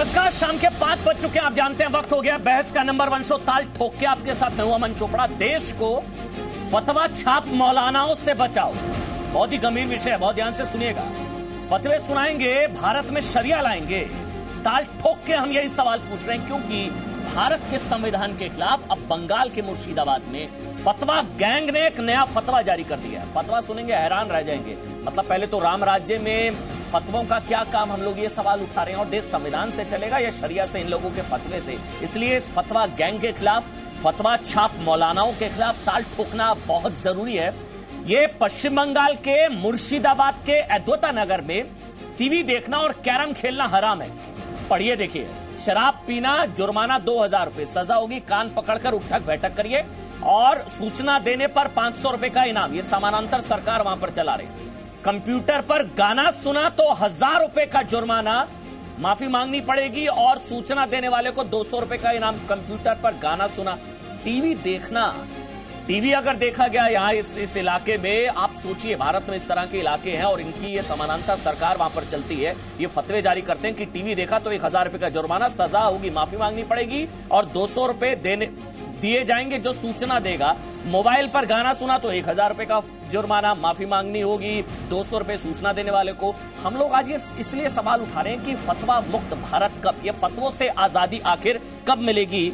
नमस्कार, शाम के 5 बज चुके हैं। आप जानते हैं वक्त हो गया बहस का। नंबर 1 शो ताल ठोक के आपके साथ मैं हूं अमन चोपड़ा। देश को फतवा छाप मौलानाओं से बचाओ, बहुत ही गंभीर विषय है, बहुत ध्यान से सुनिएगा। फतवे सुनाएंगे, भारत में शरिया लाएंगे। ताल ठोक के हम यही सवाल पूछ रहे हैं क्योंकि भारत के संविधान के खिलाफ अब बंगाल के मुर्शिदाबाद में फतवा गैंग ने एक नया फतवा जारी कर दिया है। फतवा सुनेंगे हैरान रह जाएंगे। मतलब पहले तो राम राज्य में फतवों का क्या काम, हम लोग ये सवाल उठा रहे हैं। और देश संविधान से चलेगा या शरिया से, इन लोगों के फतवे से? इसलिए इस फतवा गैंग के खिलाफ, फतवा छाप मौलानाओं के खिलाफ ताल ठोकना बहुत जरूरी है। ये पश्चिम बंगाल के मुर्शिदाबाद के अद्वैता नगर में टीवी देखना और कैरम खेलना हराम है। पढ़िए, देखिए। शराब पीना जुर्माना 2000 रुपए, सजा होगी कान पकड़कर उठक बैठक करिए और सूचना देने पर 500 रुपए का इनाम। ये समानांतर सरकार वहां पर चला रही है। कंप्यूटर पर गाना सुना तो 1000 रुपए का जुर्माना, माफी मांगनी पड़ेगी और सूचना देने वाले को 200 रुपए का इनाम। कंप्यूटर पर गाना सुना, टीवी देखना, टीवी अगर देखा गया यहाँ इस इलाके में, आप सोचिए भारत में इस तरह के इलाके हैं और इनकी ये समानांतर सरकार वहां पर चलती है। ये फतवे जारी करते हैं कि टीवी देखा तो 1000 रुपए का जुर्माना, सजा होगी, माफी मांगनी पड़ेगी और 200 रुपए दिए जाएंगे जो सूचना देगा। मोबाइल पर गाना सुना तो 1000 रुपए का जुर्माना, माफी मांगनी होगी, 200 रुपए सूचना देने वाले को। हम लोग आज ये इसलिए सवाल उठा रहे हैं कि फतवा मुक्त भारत कब, ये फतवों से आजादी आखिर कब मिलेगी?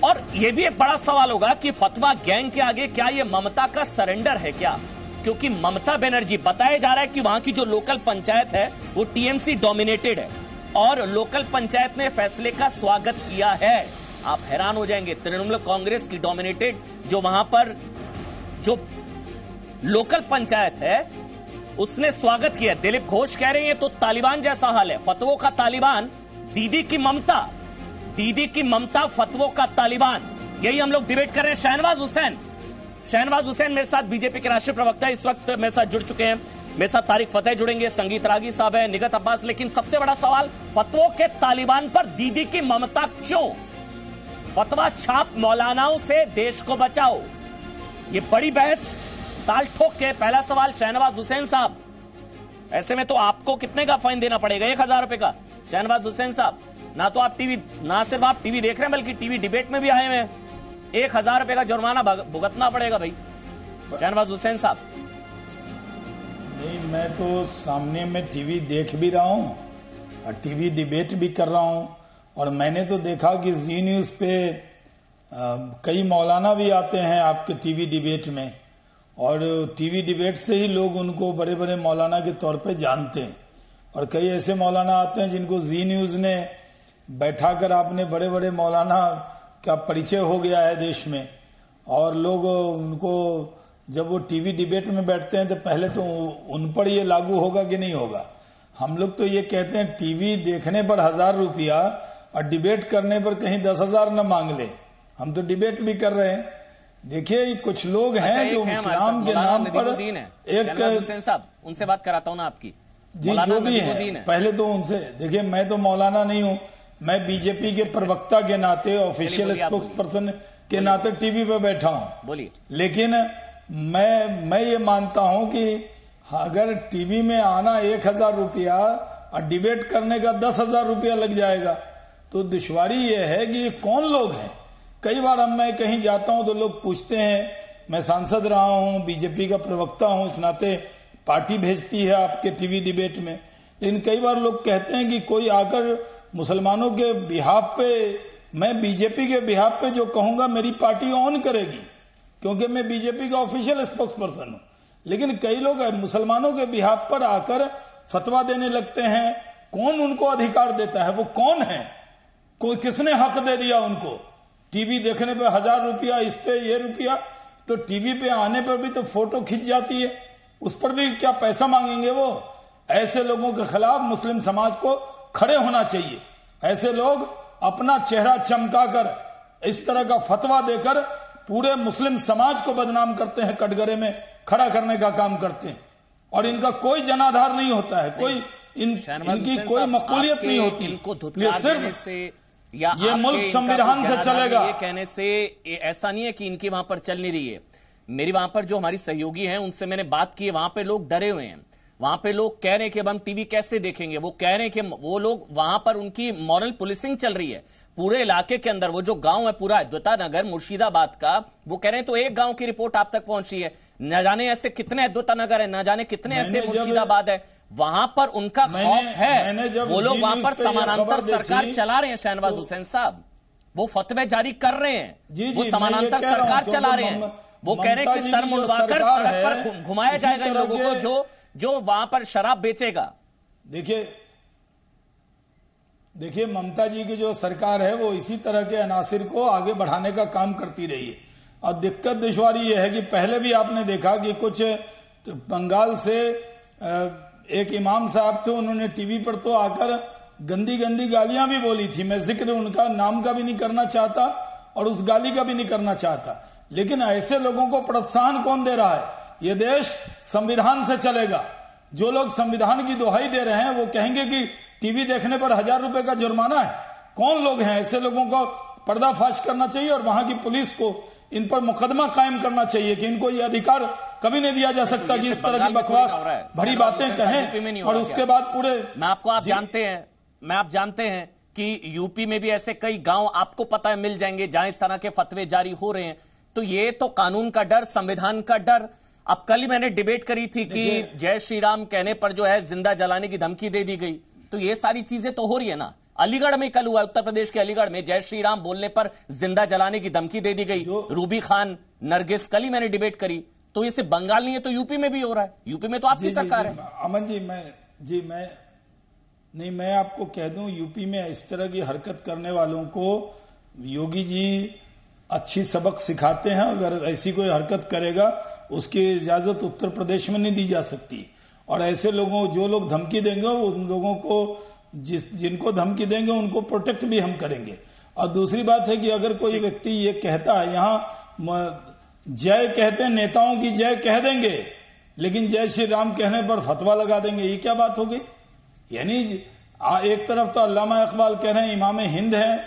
और ये भी एक बड़ा सवाल होगा कि फतवा गैंग के आगे क्या ये ममता का सरेंडर है क्या? क्योंकि ममता बनर्जी, बताया जा रहा है कि वहां की जो लोकल पंचायत है वो टीएमसी डोमिनेटेड है और लोकल पंचायत ने फैसले का स्वागत किया है। आप हैरान हो जाएंगे, तृणमूल कांग्रेस की डोमिनेटेड जो वहां पर जो लोकल पंचायत है उसने स्वागत किया। दिलीप घोष कह रहे हैं तो तालिबान जैसा हाल है, फतवों का तालिबान, दीदी की ममता, दीदी की ममता, फतवों का तालिबान। यही हम लोग डिबेट कर रहे हैं। शहनवाज हुसैन मेरे साथ, बीजेपी के राष्ट्रीय प्रवक्ता, इस वक्त मेरे साथ जुड़ चुके हैं। मेरे साथ तारिक फतेह जुड़ेंगे, संगीत रागी साहब है, निगत अब्बास। लेकिन सबसे बड़ा सवाल, फतवों के तालिबान पर दीदी की ममता क्यों? फतवा छाप मौलानाओं से देश को बचाओ, ये बड़ी बहस ताल ठोक के। पहला सवाल शहनवाज हुसैन साहब, ऐसे में तो आपको कितने का फाइन देना पड़ेगा? 1000 रुपए का। शहनवाज हुसैन साहब, ना तो आप टीवी, ना सिर्फ आप टीवी देख रहे हैं बल्कि टीवी डिबेट में भी आए हुए हैं। 1000 रुपए का जुर्माना भुगतना पड़ेगा भाई। शहनवाज हुसैन साहब। नहीं, मैं तो सामने में टीवी देख भी रहा हूं और टीवी डिबेट भी कर रहा हूं। और मैंने तो देखा कि जी न्यूज पे कई मौलाना भी आते हैं आपके टीवी डिबेट में, और टीवी डिबेट से ही लोग उनको बड़े बड़े मौलाना के तौर पे जानते हैं। और कई ऐसे मौलाना आते हैं जिनको जी न्यूज ने बैठाकर, आपने बड़े बड़े मौलाना का परिचय हो गया है देश में, और लोग उनको, जब वो टीवी डिबेट में बैठते हैं तो पहले तो उन पर ये लागू होगा कि नहीं होगा। हम लोग तो ये कहते हैं टीवी देखने पर 1000 रुपया और डिबेट करने पर कहीं 10,000 न मांग ले। हम तो डिबेट भी कर रहे हैं। देखिए, कुछ लोग हैं जो इस्लाम के नाम पर एक हुसैन साहब, उनसे बात कराता हूं ना आपकी जी, जो भी है पहले तो उनसे। देखिए, मैं तो मौलाना नहीं हूं, मैं बीजेपी के प्रवक्ता के नाते, ऑफिशियल स्पोक्स पर्सन के नाते टीवी पे बैठा हूं। बोलिए। लेकिन मैं ये मानता हूं कि अगर टीवी में आना 1000 रुपया और डिबेट करने का 10,000 रुपया लग जाएगा तो दुश्वारी ये है कि ये कौन लोग हैं। कई बार अब मैं कहीं जाता हूं तो लोग पूछते हैं, मैं सांसद रहा हूं, बीजेपी का प्रवक्ता हूं, इस नाते पार्टी भेजती है आपके टीवी डिबेट में। लेकिन कई बार लोग कहते हैं कि कोई आकर मुसलमानों के बिहाफ पे, मैं बीजेपी के बिहाफ पे जो कहूंगा मेरी पार्टी ऑन करेगी क्योंकि मैं बीजेपी का ऑफिशियल स्पोक्स पर्सन हूं। लेकिन कई लोग मुसलमानों के बिहाफ पर आकर फतवा देने लगते हैं। कौन उनको अधिकार देता है? वो कौन है? कोई किसने हक दे दिया उनको? टीवी देखने पे 1000 रुपया, इस पे ये रुपया, तो टीवी पे आने पर भी तो फोटो खिंच जाती है, उस पर भी क्या पैसा मांगेंगे वो? ऐसे लोगों के खिलाफ मुस्लिम समाज को खड़े होना चाहिए। ऐसे लोग अपना चेहरा चमकाकर इस तरह का फतवा देकर पूरे मुस्लिम समाज को बदनाम करते हैं, कटघरे में खड़ा करने का काम करते हैं और इनका कोई जनाधार नहीं होता है, कोई इनकी कोई मकबूलियत नहीं होती। ये सिर्फ ये मुल्क संविधान से चलेगा, ये कहने से ऐसा नहीं है कि इनकी वहां पर चल नहीं रही है। मेरी वहां पर जो हमारी सहयोगी हैं उनसे मैंने बात की है, वहां पे लोग डरे हुए हैं। वहां पे लोग कह रहे हैं कि अब हम टीवी कैसे देखेंगे, वो कह रहे हैं कि वो लोग वहां पर उनकी मॉरल पुलिसिंग चल रही है पूरे इलाके के अंदर। वो जो गांव है पूरा अद्वैता नगर मुर्शिदाबाद का, वो कह रहे हैं तो एक गांव की रिपोर्ट आप तक पहुंची है, न जाने ऐसे कितने अद्वैता नगर है, न जाने कितने ऐसे मुर्शिदाबाद है, वहां पर उनका खौफ है। वो लोग वहां पर समानांतर सरकार चला रहे हैं शहनवाज हुसैन साहब, वो फतवे जारी कर रहे हैं, वो समानांतर सरकार चला रहे हैं। वो कह रहे हैं कि सर मुंडवाकर सड़क पर घुमाया जाएगा इन लोगों को जो वहां पर शराब बेचेगा। देखिए ममता जी की जो सरकार है वो इसी तरह के अनासिर को आगे बढ़ाने का काम करती रही है। और दिक्कत दुश्वारी ये है कि पहले भी आपने देखा कि कुछ बंगाल से एक इमाम साहब थे, उन्होंने टीवी पर तो आकर गंदी गंदी गालियां भी बोली थी। मैं जिक्र उनका नाम का भी नहीं करना चाहता और उस गाली का भी नहीं करना चाहता, लेकिन ऐसे लोगों को प्रोत्साहन कौन दे रहा है? ये देश संविधान से चलेगा। जो लोग संविधान की दुहाई दे रहे हैं वो कहेंगे कि टीवी देखने पर 1000 रुपए का जुर्माना है। कौन लोग हैं? ऐसे लोगों को पर्दाफाश करना चाहिए और वहां की पुलिस को इन पर मुकदमा कायम करना चाहिए कि इनको ये अधिकार कभी नहीं दिया जा सकता कि इस तरह की बकवास भरी बातें कहें और उसके बाद पूरे। आप जानते हैं कि यूपी में भी ऐसे कई गांव आपको पता है मिल जाएंगे जहां इस तरह के फतवे जारी हो रहे हैं। तो ये तो कानून का डर, संविधान का डर। अब कल ही मैंने डिबेट करी थी कि जय श्री राम कहने पर जो है जिंदा जलाने की धमकी दे दी गई। तो ये सारी चीजें तो हो रही है ना। अलीगढ़ में कल हुआ, उत्तर प्रदेश के अलीगढ़ में जय श्री राम बोलने पर जिंदा जलाने की धमकी दे दी गई। रूबी खान, नरगिस, कल ही मैंने डिबेट करी। तो ये सिर्फ बंगाल नहीं है, तो यूपी में भी हो रहा है। यूपी में तो आपकी सरकार है। अमन जी, मैं आपको कह दूं, यूपी में इस तरह की हरकत करने वालों को योगी जी अच्छी सबक सिखाते हैं। अगर ऐसी कोई हरकत करेगा उसकी इजाजत उत्तर प्रदेश में नहीं दी जा सकती। और ऐसे लोगों, जो लोग धमकी देंगे उन लोगों को, जिनको धमकी देंगे उनको प्रोटेक्ट भी हम करेंगे। और दूसरी बात है कि अगर कोई व्यक्ति ये कहता है, यहाँ जय कहते हैं, नेताओं की जय कह देंगे लेकिन जय श्री राम कहने पर फतवा लगा देंगे, ये क्या बात हो गई? यानी एक तरफ तो अल्लामा इकबाल कह रहे हैं इमाम हिंद हैं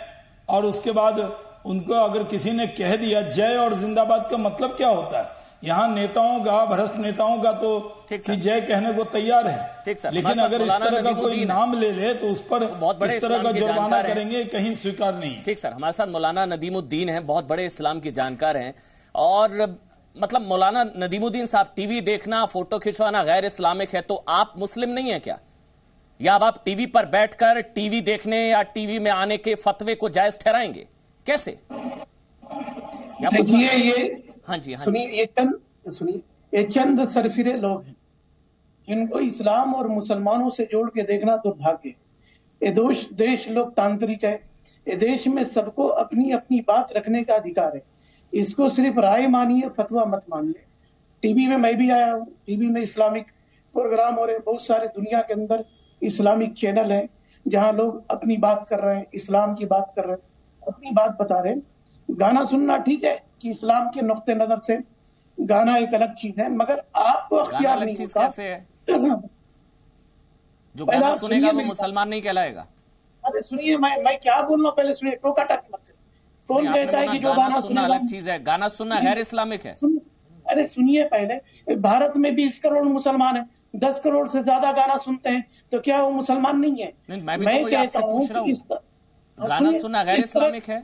और उसके बाद उनको अगर किसी ने कह दिया जय और जिंदाबाद का मतलब क्या होता है? यहाँ नेताओं का, भ्रष्ट नेताओं का तो जय कहने को तैयार है, लेकिन अगर इस तरह का कोई नाम ले ले तो उस पर इस तरह का जुर्माना करेंगे, कहीं स्वीकार नहीं। ठीक सर, हमारे साथ मौलाना नदीमुद्दीन हैं, बहुत बड़े इस्लाम के जानकार हैं। और मतलब मौलाना नदीमुद्दीन साहब, टीवी देखना, फोटो खिंचवाना गैर इस्लामिक है, तो आप मुस्लिम नहीं है क्या? या अब आप टीवी पर बैठकर टीवी देखने या टीवी में आने के फतवे को जायज ठहराएंगे? कैसे? देखिए ये, हाँ जी, सुनिए, ये चंद सरफिरे लोग हैं जिनको इस्लाम और मुसलमानों से जोड़ के देखना दुर्भाग्य है। ये देश लोकतांत्रिक है। ये देश में सबको अपनी अपनी बात रखने का अधिकार है। इसको सिर्फ राय मानिए, फतवा मत मानिए। टीवी में मैं भी आया हूँ, टीवी में इस्लामिक प्रोग्राम हो रहे, बहुत सारे दुनिया के अंदर इस्लामिक चैनल हैं जहां लोग अपनी बात कर रहे हैं, इस्लाम की बात कर रहे हैं, अपनी बात बता रहे हैं। गाना सुनना ठीक है कि इस्लाम के नुक्ते नजर से गाना एक अलग चीज है, मगर आपको अख्तियार नहीं होता। कैसे है? जो गाना सुनेगा वो मुसलमान नहीं कहलाएगा। अरे सुनिए, मैं क्या बोल रहा हूँ, पहले सुनिए, टोका टाकी मत। कौन कहता है कि जो गाना सुनना अलग चीज है, गाना सुनना गैर इस्लामिक है? अरे सुनिए, पहले भारत में 20 करोड़ मुसलमान है, 10 करोड़ से ज्यादा गाना सुनते हैं, तो क्या वो मुसलमान नहीं है? मैं कहता हूँ गाना सुनना गैर इस्लामिक है।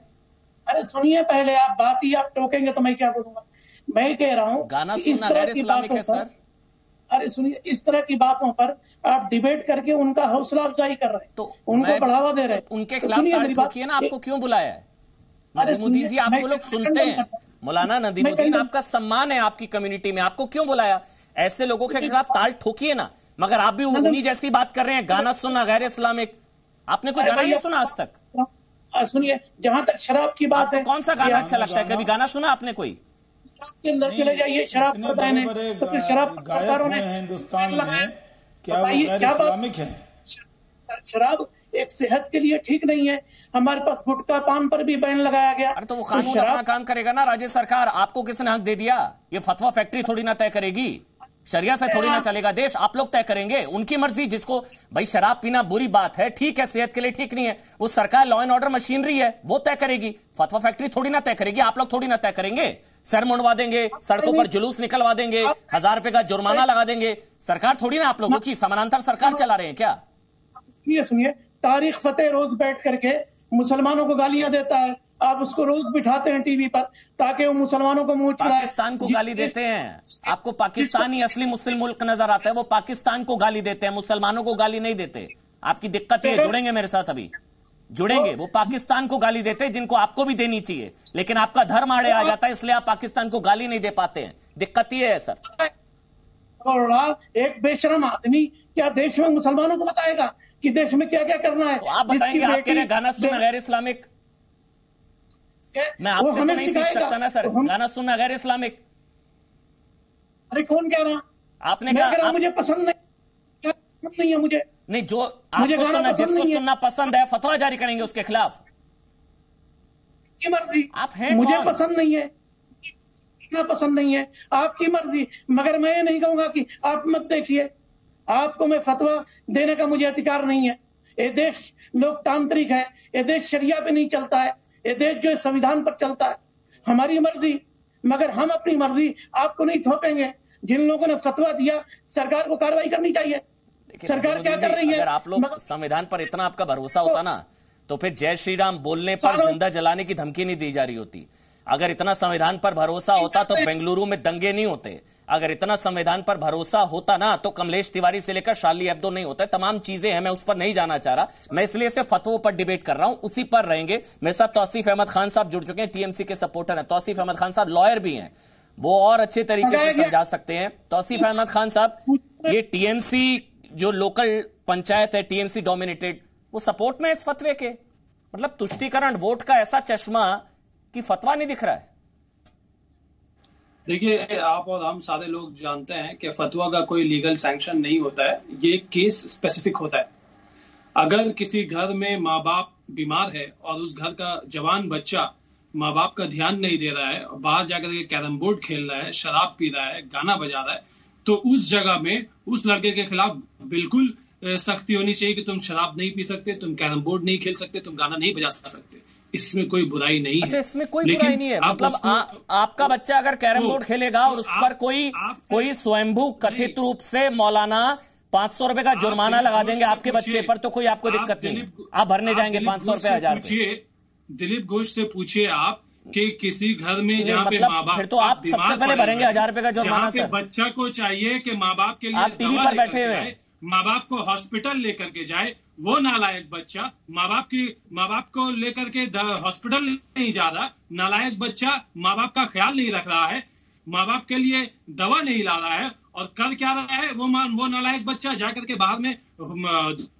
अरे सुनिए, पहले आप बात ही आप टोकेंगे तो मैं क्या बोलूंगा? मैं कह रहा हूँ गाना सुनना गैर इस्लामिक है सर। अरे सुनिए, इस तरह की बातों पर आप डिबेट करके उनका हौसला अफजाई कर रहे हैं, तो उनको बढ़ावा दे रहे हैं। उनके खिलाफ तारीफ ठोकी है ना, आपको क्यों बुलाया है? नदीमुद्दीन जी, आपको लोग सुनते हैं। मौलाना नदीमुद्दीन, आपका सम्मान है आपकी कम्युनिटी में, आपको क्यों बुलाया? ऐसे लोगों के खिलाफ ताल ठोकिए ना। मगर आप भी उन्हीं जैसी बात कर रहे हैं, गाना सुनना गैर इस्लामिक। आपने कोई गाना नहीं सुना आज तक? सुनिए, जहां तक शराब की बात है, कौन सा गाना अच्छा लगता है? कभी गाना सुना आपने कोई? के अंदर चले जाइए, शराब का बैन है, तो फिर शराब सरकारों ने हिंदुस्तान में क्या इस्लामिक है? शराब एक सेहत के लिए ठीक नहीं है। हमारे पास गुटखा पान पर भी बैन लगाया गया। अरे तो वो कानून अपना काम करेगा ना राज्य सरकार। आपको किसने हक दे दिया? ये फतवा फैक्ट्री थोड़ी ना तय करेगी। शरिया से थोड़ी ना चलेगा देश, आप लोग तय करेंगे, उनकी मर्जी। जिसको भाई शराब पीना बुरी बात है, ठीक है, सेहत के लिए ठीक नहीं है, वो सरकार लॉ एंड ऑर्डर मशीनरी है, वो तय करेगी। फतवा फैक्ट्री थोड़ी ना तय करेगी, आप लोग थोड़ी ना तय करेंगे। सर मुंडवा देंगे, सड़कों पर जुलूस निकलवा देंगे, 1000 रुपए का जुर्माना लगा देंगे, सरकार थोड़ी ना आप लोगों की समानांतर सरकार चला रहे हैं क्या? सुनिए, तारिक फतेह रोज बैठ करके मुसलमानों को गालियां देता है, आप उसको रोज बिठाते हैं टीवी पर ताकि वो मुसलमानों को मुंह चढ़ाए। पाकिस्तान को गाली देते हैं, आपको पाकिस्तान ही असली मुस्लिम मुल्क नजर आता है, वो पाकिस्तान को गाली देते हैं, मुसलमानों को गाली नहीं देते। आपकी दिक्कत है, जुड़ेंगे मेरे साथ, अभी जुड़ेंगे। वो पाकिस्तान को गाली देते हैं जिनको आपको भी देनी चाहिए, लेकिन आपका धर्म आड़े आ जाता है, इसलिए आप पाकिस्तान को गाली नहीं दे पाते हैं। दिक्कत ये है सर। एक बेशरम आदमी क्या देश में मुसलमानों को बताएगा कि देश में क्या क्या करना है? तो आप बताएंगे, आपके लिए गाना सुनना गैर इस्लामिक? मैं आपसे तो नहीं सीख सकता ना सर, गाना सुनना गैर इस्लामिक? अरे कौन कह रहा? आपने कहा मुझे पसंद नहीं है, मुझे नहीं, जो आपको सुनना, जिसको सुनना पसंद है फतवा जारी करेंगे उसके खिलाफ। आपकी मर्जी, आप हैं मुझे कौन? पसंद नहीं है, इतना पसंद नहीं है, आपकी मर्जी। मगर मैं ये नहीं कहूंगा कि आप मत देखिए, आपको मैं फतवा देने का मुझे अधिकार नहीं है। ये देश लोकतांत्रिक है, ये देश शरिया पे नहीं चलता है, ये देश जो है संविधान पर चलता है। हमारी मर्जी, मगर हम अपनी मर्जी आपको नहीं थोपेंगे। जिन लोगों ने फतवा दिया, सरकार को कार्रवाई करनी चाहिए। सरकार क्या कर रही है? अगर आप लोग संविधान पर इतना आपका भरोसा होता ना, तो फिर जय श्री राम बोलने पर जिंदा जलाने की धमकी नहीं दी जा रही होती। अगर इतना संविधान पर भरोसा होता तो बेंगलुरु में दंगे नहीं होते। अगर इतना संविधान पर भरोसा होता ना, तो कमलेश तिवारी से लेकर शार्ली एब्दो नहीं होता। तमाम चीजें हैं, मैं उस पर नहीं जाना चाह रहा। मैं इसलिए से फतवों पर डिबेट कर रहा हूं, उसी पर रहेंगे। मेरे साथ तौसीफ अहमद खान साहब जुड़ चुके हैं, टीएमसी के सपोर्टर हैं। तौसीफ अहमद खान साहब लॉयर भी हैं, वो और अच्छे तरीके से समझा सकते हैं। तौसीफ अहमद खान साहब, ये टीएमसी जो लोकल पंचायत है, टीएमसी डोमिनेटेड, वो सपोर्ट में इस फतवे के? मतलब तुष्टीकरण वोट का ऐसा चश्मा कि फतवा नहीं दिख रहा है। देखिए, आप और हम सारे लोग जानते हैं कि फतवा का कोई लीगल सैंक्शन नहीं होता है, ये केस स्पेसिफिक होता है। अगर किसी घर में माँ बाप बीमार है और उस घर का जवान बच्चा माँ बाप का ध्यान नहीं दे रहा है, बाहर जाकर के कैरम बोर्ड खेल रहा है, शराब पी रहा है, गाना बजा रहा है, तो उस जगह में उस लड़के के खिलाफ बिल्कुल सख्ती होनी चाहिए कि तुम शराब नहीं पी सकते, तुम कैरम बोर्ड नहीं खेल सकते, तुम गाना नहीं बजा सकते। इसमें कोई बुराई नहीं है। अच्छा, इसमें कोई बुराई नहीं है। मतलब आपका बच्चा अगर कैरम बोर्ड खेलेगा और उस पर कोई स्वयंभू कथित रूप से मौलाना 500 रुपए का जुर्माना लगा देंगे आपके बच्चे पर, तो कोई आपको दिक्कत नहीं, आप भरने जाएंगे 500 रुपए, 1000 रुपए। दिलीप घोष से पूछिए आप कि किसी घर में जहाँ पे माँ बाप, फिर तो आप सबसे पहले भरेंगे 1000 रुपए का जुर्माना सर। बच्चा को चाहिए कि माँ बाप के लिए आप टीवी पर बैठे हुए, माँ बाप को हॉस्पिटल लेकर के जाए, वो नालायक बच्चा माँ बाप को लेकर के हॉस्पिटल नहीं जा रहा, नालायक बच्चा माँ बाप का ख्याल नहीं रख रहा है, माँ बाप के लिए दवा नहीं ला रहा है, और कर क्या रहा है वो नालायक बच्चा जाकर के बाहर में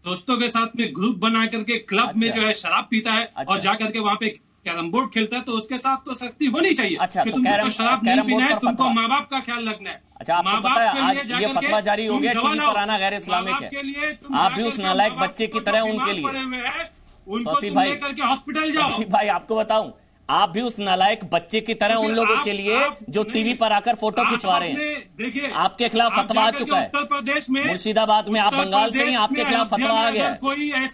दोस्तों के साथ में ग्रुप बना करके क्लब में जो है शराब पीता है और जाकर के वहां पे कैरम बोर्ड खेलता है, तो उसके साथ तो सख्ती होनी चाहिए। अच्छा, कि तुमको शराब नहीं पीना है, तुमको माँ बाप का ख्याल रखना है। अच्छा, आपको पता है आज ये फतवा जारी हो गया, टीवी पर आना गैर इस्लामिक है। आप भी उस नालायक बच्चे की तरह उनके लिए, तौसीफ भाई, हॉस्पिटल जाओ। तौसीफ भाई आपको बताऊं, आप भी उस नालायक बच्चे की तरह उन लोगों के लिए जो टीवी पर आकर फोटो खिंचवा रहे हैं। देखिए, आपके खिलाफ फतवा आ चुका है उत्तर प्रदेश में, मुर्शिदाबाद में, आप बंगाल से ही, आपके खिलाफ फतवा आ गया है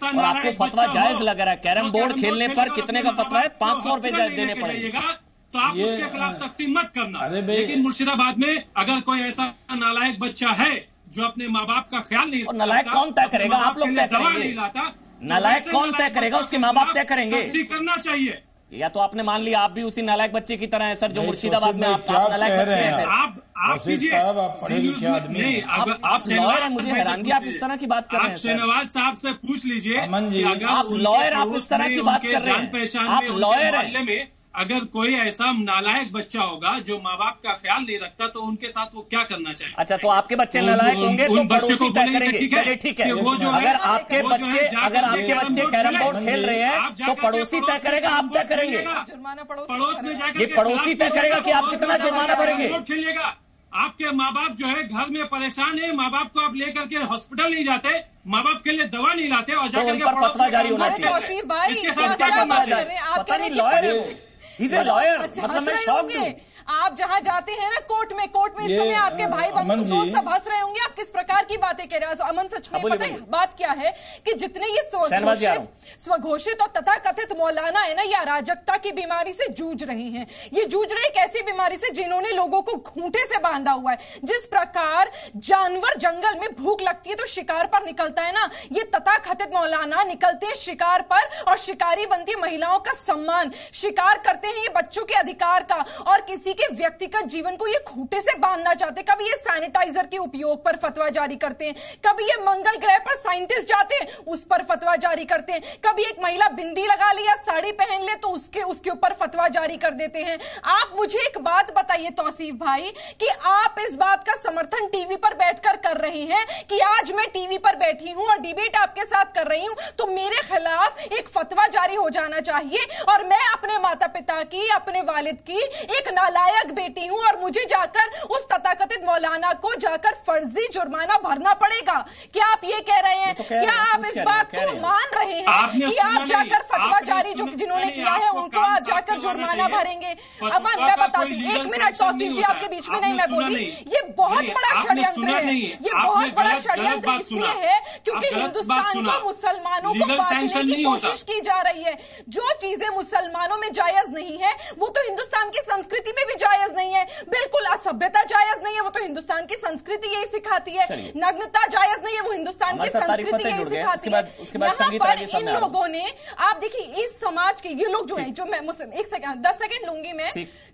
और आपको फतवा जायज लग रहा है। कैरम बोर्ड खेलने पर कितने का फतवा है? 500 रुपए देने पड़ेगा। तो आप उसके खिलाफ सख्ती मत करना। लेकिन मुर्शिदाबाद में अगर कोई ऐसा नालायक बच्चा है जो अपने माँ बाप का ख्याल नहीं, नालायक कौन तय करेगा? आप लोग तय करेंगे। नालायक कौन तय करेगा? उसके माँ बाप तय करेंगे। करना चाहिए। या तो आपने मान लिया आप भी उसी नालायक बच्चे की तरह है सर, जो मुर्शिदाबाद में आप नालायक बच्चे हैं। आप पढ़े लिखे आदमी हैं, आप लॉयर हैं, मुझे हैरानगी आप इस तरह की बात कर रहे हैं। आप शहनवाज साहब से पूछ लीजिए, आप लॉयर, आप इस तरह की बात कर रहे हैं, आप लॉयर हैं। अगर कोई ऐसा नालायक बच्चा होगा जो माँ बाप का ख्याल नहीं रखता, तो उनके साथ वो क्या करना चाहिए? अच्छा, तो आपके बच्चे नालायक होंगे तो पड़ोसी तय करेंगे। चलिए ठीक है, अगर आपके बच्चे कैरम बोर्ड खेल रहे हैं तो पड़ोसी तय करेगा, आप तय करेंगे? पड़ोस में जाकर ये पड़ोसी तय करेगा कि आप कितना जुर्माना भरेंगे? खेलेगा। आपके माँ बाप जो है घर में परेशान है, माँ बाप को आप लेकर के हॉस्पिटल नहीं जाते, माँ बाप के लिए दवा नहीं लाते, और जाकर के फतवा जारी होना चाहिए। इसके साथ क्या करना चाहिए? पता नहीं, लॉयर है, लॉयर, मतलब मैं शॉक्ड हूं। आप जहां जाते हैं ना कोर्ट में इस समय आपके भाई बंधु दोस्त सब हंस रहे होंगे, आप किस प्रकार की बातें कह रहे हैं। अमन सच में पता है बात क्या है कि जितने ये स्वघोषित और तथाकथित मौलाना है ना, ये अराजकता की बीमारी से जूझ रहे हैं। ये जूझ रहे एक ऐसी बीमारी से जिन्होंने लोगों को खूंटे से बांधा हुआ है। जिस प्रकार जानवर जंगल में भूख लगती है तो शिकार पर निकलता है ना, ये तथाकथित मौलाना निकलते हैं शिकार पर और शिकारी बनती है महिलाओं का सम्मान। शिकार करते हैं ये बच्चों के अधिकार का और किसी के व्यक्तिगत जीवन को ये खूंटे से बांधना चाहते हैं। कभी ये सैनिटाइजर के उपयोग पर फतवा जारी करते हैं, कभी ये मंगल ग्रह पर साइंटिस्ट जाते हैं उस पर फतवा जारी करते हैं, कभी एक महिला बिंदी लगा ले या साड़ी पहन ले तो उसके ऊपर फतवा जारी कर देते हैं। आप मुझे एक बात बताइए तौसीफ भाई कि आप इस बात का समर्थन टीवी पर बैठकर कर रहे हैं कि आज मैं टीवी पर बैठी हूं और डिबेट आपके साथ कर रही हूं तो मेरे खिलाफ एक फतवा जारी हो जाना चाहिए और मैं अपने माता पिता की, अपने वालिद की एक नालायक बेटी हूं और मुझे जाकर उस तथाकथित मौलाना को जाकर फर्जी जुर्माना भरना पड़ेगा। क्या आप ये कह रहे हैं? क्या आप इस बात को मान रहे हैं कि आप जाकर फतवा जारी जिन्होंने किया है उनको आप जाकर जुर्माना भरेंगे? अमन मैं बताती हूँ, 1 मिनट तौसीफ जी आपके बीच में नहीं मैं बोली, ये बहुत बड़ा षड्यंत्र है। ये बहुत बड़ा षड्यंत्र इसलिए है क्योंकि हिंदुस्तान को मुसलमानों को बांटने की कोशिश की जा रही है। जो चीजें मुसलमानों में जायज नहीं है वो तो हिंदुस्तान की संस्कृति में भी जायज नहीं है। बिल्कुल असभ्यता जायज नहीं है, वो तो हिंदुस्तान की संस्कृति यही सिखाती है। नग्नता जायज नहीं है, वो हिंदुस्तान की संस्कृति यही सिखाती है। यहाँ पर इन लोगों ने, आप देखिए इस समाज के ये लोग जो है, जो मैं 10 सेकंड लूंगी मैं,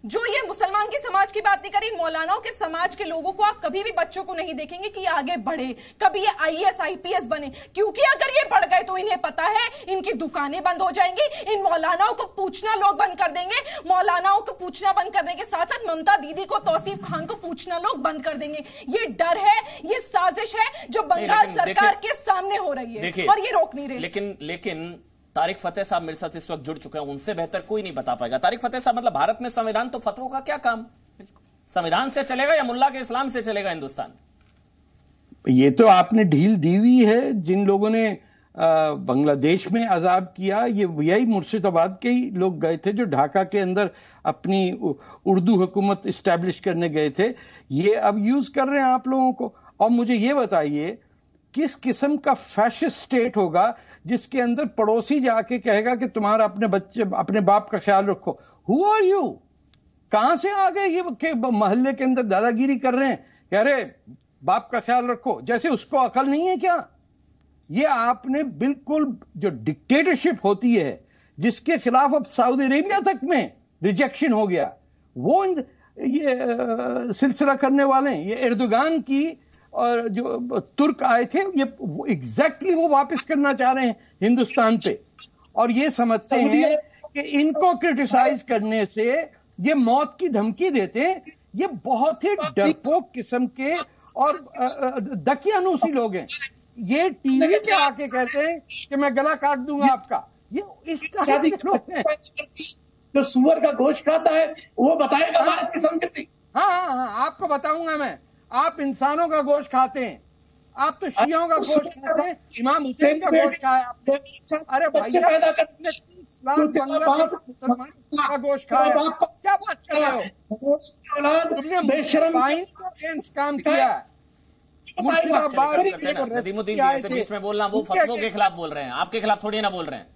जो ये मुसलमान की समाज की बात नहीं करी, मौलानाओं के समाज के लोगों को आप कभी भी बच्चों को नहीं देखेंगे कि आगे बढ़े, कभी ये IAS IPS बने, क्योंकि अगर ये बढ़ गए तो इन्हें पता है इनकी दुकानें बंद हो जाएंगी, इन मौलानाओं को पूछना लोग बंद कर देंगे। मौलानाओं को पूछना बंद करने के साथ साथ ममता दीदी को, तौसीफ खान को पूछना लोग बंद कर देंगे। ये डर है, ये साजिश है जो बंगाल सरकार के सामने हो रही है और ये रोक नहीं रहे। लेकिन तारिक फतेह साहब मेरे साथ इस वक्त जुड़ चुके हैं, उनसे बेहतर कोई नहीं बता पाएगा। तारिक फतेह साहब, मतलब भारत में संविधान तो फतवों का क्या काम? संविधान से चलेगा या मुल्ला के इस्लाम से चलेगा हिंदुस्तान? ये तो आपने ढील दी हुई है। जिन लोगों ने बांग्लादेश में अजाब किया, ये यही मुर्शिदाबाद के ही लोग गए थे जो ढाका के अंदर अपनी उर्दू हुकूमत इस्टेब्लिश करने गए थे। ये अब यूज कर रहे हैं आप लोगों को। और मुझे ये बताइए किस किस्म का फैशिस्ट स्टेट होगा जिसके अंदर पड़ोसी जाके कहेगा कि तुम्हारा अपने बच्चे, अपने बाप का ख्याल रखो। Who are you? कहां से आ गए ये मोहल्ले के अंदर दादागिरी कर रहे हैं, कह रहे बाप का ख्याल रखो, जैसे उसको अकल नहीं है क्या? ये आपने बिल्कुल, जो डिक्टेटरशिप होती है जिसके खिलाफ अब सऊदी अरेबिया तक में रिजेक्शन हो गया, वो ये सिलसिला करने वाले हैं। ये एर्दोगान की और जो तुर्क आए थे, ये एग्जैक्टली वो वापस करना चाह रहे हैं हिंदुस्तान पे। और ये समझते हैं कि इनको क्रिटिसाइज करने से ये मौत की धमकी देते हैं। ये बहुत ही डरपोक किस्म के और दकियानूसी लोग हैं। ये टीवी पे आके कहते हैं कि मैं गला काट दूंगा आपका। ये इस तरह के लोग हैं। जो सुअर का गोश्त खाता है वो बताएगा भारत की संस्कृति। हाँ, आपको बताऊंगा मैं। आप इंसानों का गोश्त खाते हैं, आप तो शियों का गोश्त खाते हैं, इमाम हुसैन का गोश्त खाया आपने। अरे भैया, 30 लाख मुसलमान का गोश्त खाया, क्या बात कर रहे हो? तुमने बेशरम काम किया है। नदीमुद्दीन जी ऐसे बीच में बोलना, वो फतवों के खिलाफ बोल रहे हैं, आपके खिलाफ थोड़ी ना बोल रहे हैं।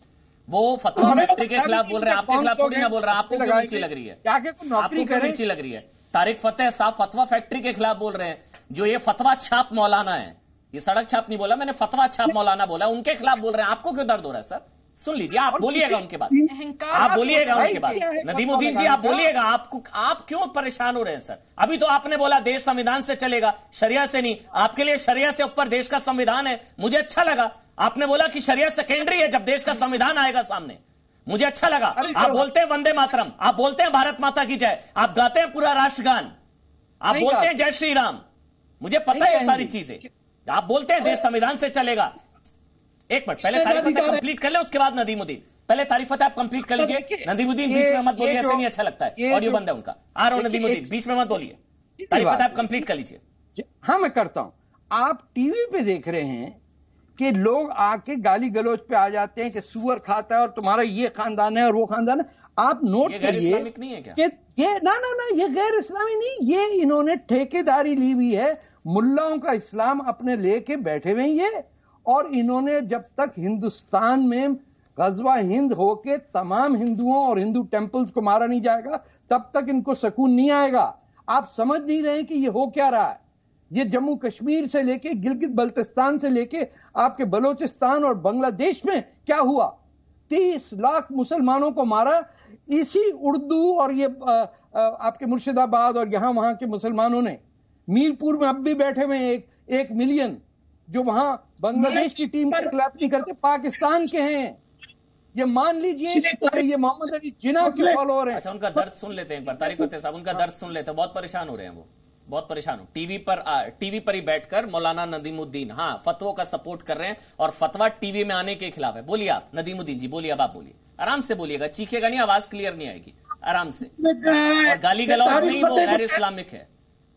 वो फतवा फैक्ट्री के खिलाफ बोल रहे हैं, आपके खिलाफ थोड़ी ना बोल रहे हैं। आपको क्यों मिर्ची लग रही है? आपको क्यों मिर्ची लग रही है? तारिक फतेह साहब फतवा फैक्ट्री के खिलाफ बोल रहे हैं, जो ये फतवा छाप मौलाना है। ये सड़क छाप नहीं बोला मैंने, फतवा छाप मौलाना बोला, उनके खिलाफ बोल रहे हैं। आपको क्यों दर्द हो रहा है सर? सुन लीजिए, आप बोलिएगा उनके बाद, आप बोलिएगा उनके बाद। नदीमुद्दीन जी आप बोलिएगा, आप क्यों परेशान हो रहे हैं सर? अभी तो आपने बोला देश संविधान से चलेगा, शरिया से नहीं। आपके लिए शरिया से ऊपर देश का संविधान है, मुझे अच्छा लगा। आपने बोला कि शरिया सेकेंडरी है जब देश का संविधान आएगा सामने, मुझे अच्छा लगा। आप बोलते हैं वंदे मातरम, आप बोलते हैं भारत माता की जय, आप गाते हैं पूरा राष्ट्रगान, आप बोलते हैं जय श्री राम, मुझे पता है ये सारी चीजें। आप बोलते हैं देश संविधान से चलेगा। एक मिनट, पहले तारिक फतेह कंप्लीट कर ले, उसके बाद नदीमुद्दीन। पहले तारिक फतेह आप कंप्लीट कर लीजिए। नदीमुद्दीन बीच में मत बोलिए, ऐसे नहीं अच्छा लगता है। ऑडियो बंद है उनका। आ रहा हूं नदीमुद्दीन, बीच में मत बोलिए। तारिक फतेह आप कंप्लीट कर लीजिए। हाँ मैं करता हूं। आप टीवी पे देख रहे हैं कि लोग आके गाली गलौज पे आ जाते हैं कि सुअर खाता है और तुम्हारा ये खानदान है और वो खानदान है। आप नोट करिए कि ये ना ये गैर इस्लामी नहीं, ये इन्होंने ठेकेदारी ली हुई है, मुल्लाओं का इस्लाम अपने लेके बैठे हुए ये, और इन्होंने जब तक हिंदुस्तान में गजवा हिंद होके तमाम हिंदुओं और हिंदू टेम्पल्स को मारा नहीं जाएगा तब तक इनको सुकून नहीं आएगा। आप समझ नहीं रहे कि ये हो क्या रहा है। ये जम्मू कश्मीर से लेके गिलगित बल्तिस्तान से लेके आपके बलोचिस्तान और बांग्लादेश में क्या हुआ, 30 लाख मुसलमानों को मारा इसी उर्दू और ये आपके मुर्शिदाबाद और यहां वहां के मुसलमानों ने। मीरपुर में अब भी बैठे हुए एक मिलियन जो वहां बांग्लादेश की टीम के खिलाफ नहीं करते, पाकिस्तान के हैं। ये मान लीजिए कि ये मोहम्मद अली जिन्ना के फॉलोअर हैं। अच्छा, उनका दर्द सुन लेते हैं एक बार, तारिक फतेह साहब उनका दर्द सुन लेते हैं। बहुत परेशान हो रहे हैं वो, बहुत परेशान हो। टीवी पर ही बैठकर मौलाना नदीमुद्दीन फतवा का सपोर्ट कर रहे हैं और फतवा टीवी में आने के खिलाफ है। बोलिए आप नदीमुद्दीन जी, बोलिए, अब आप बोलिए, आराम से बोलिएगा, चीखेगा नहीं, आवाज क्लियर नहीं आएगी, आराम से। और गाली गलौज नहीं, वो गैर इस्लामिक है।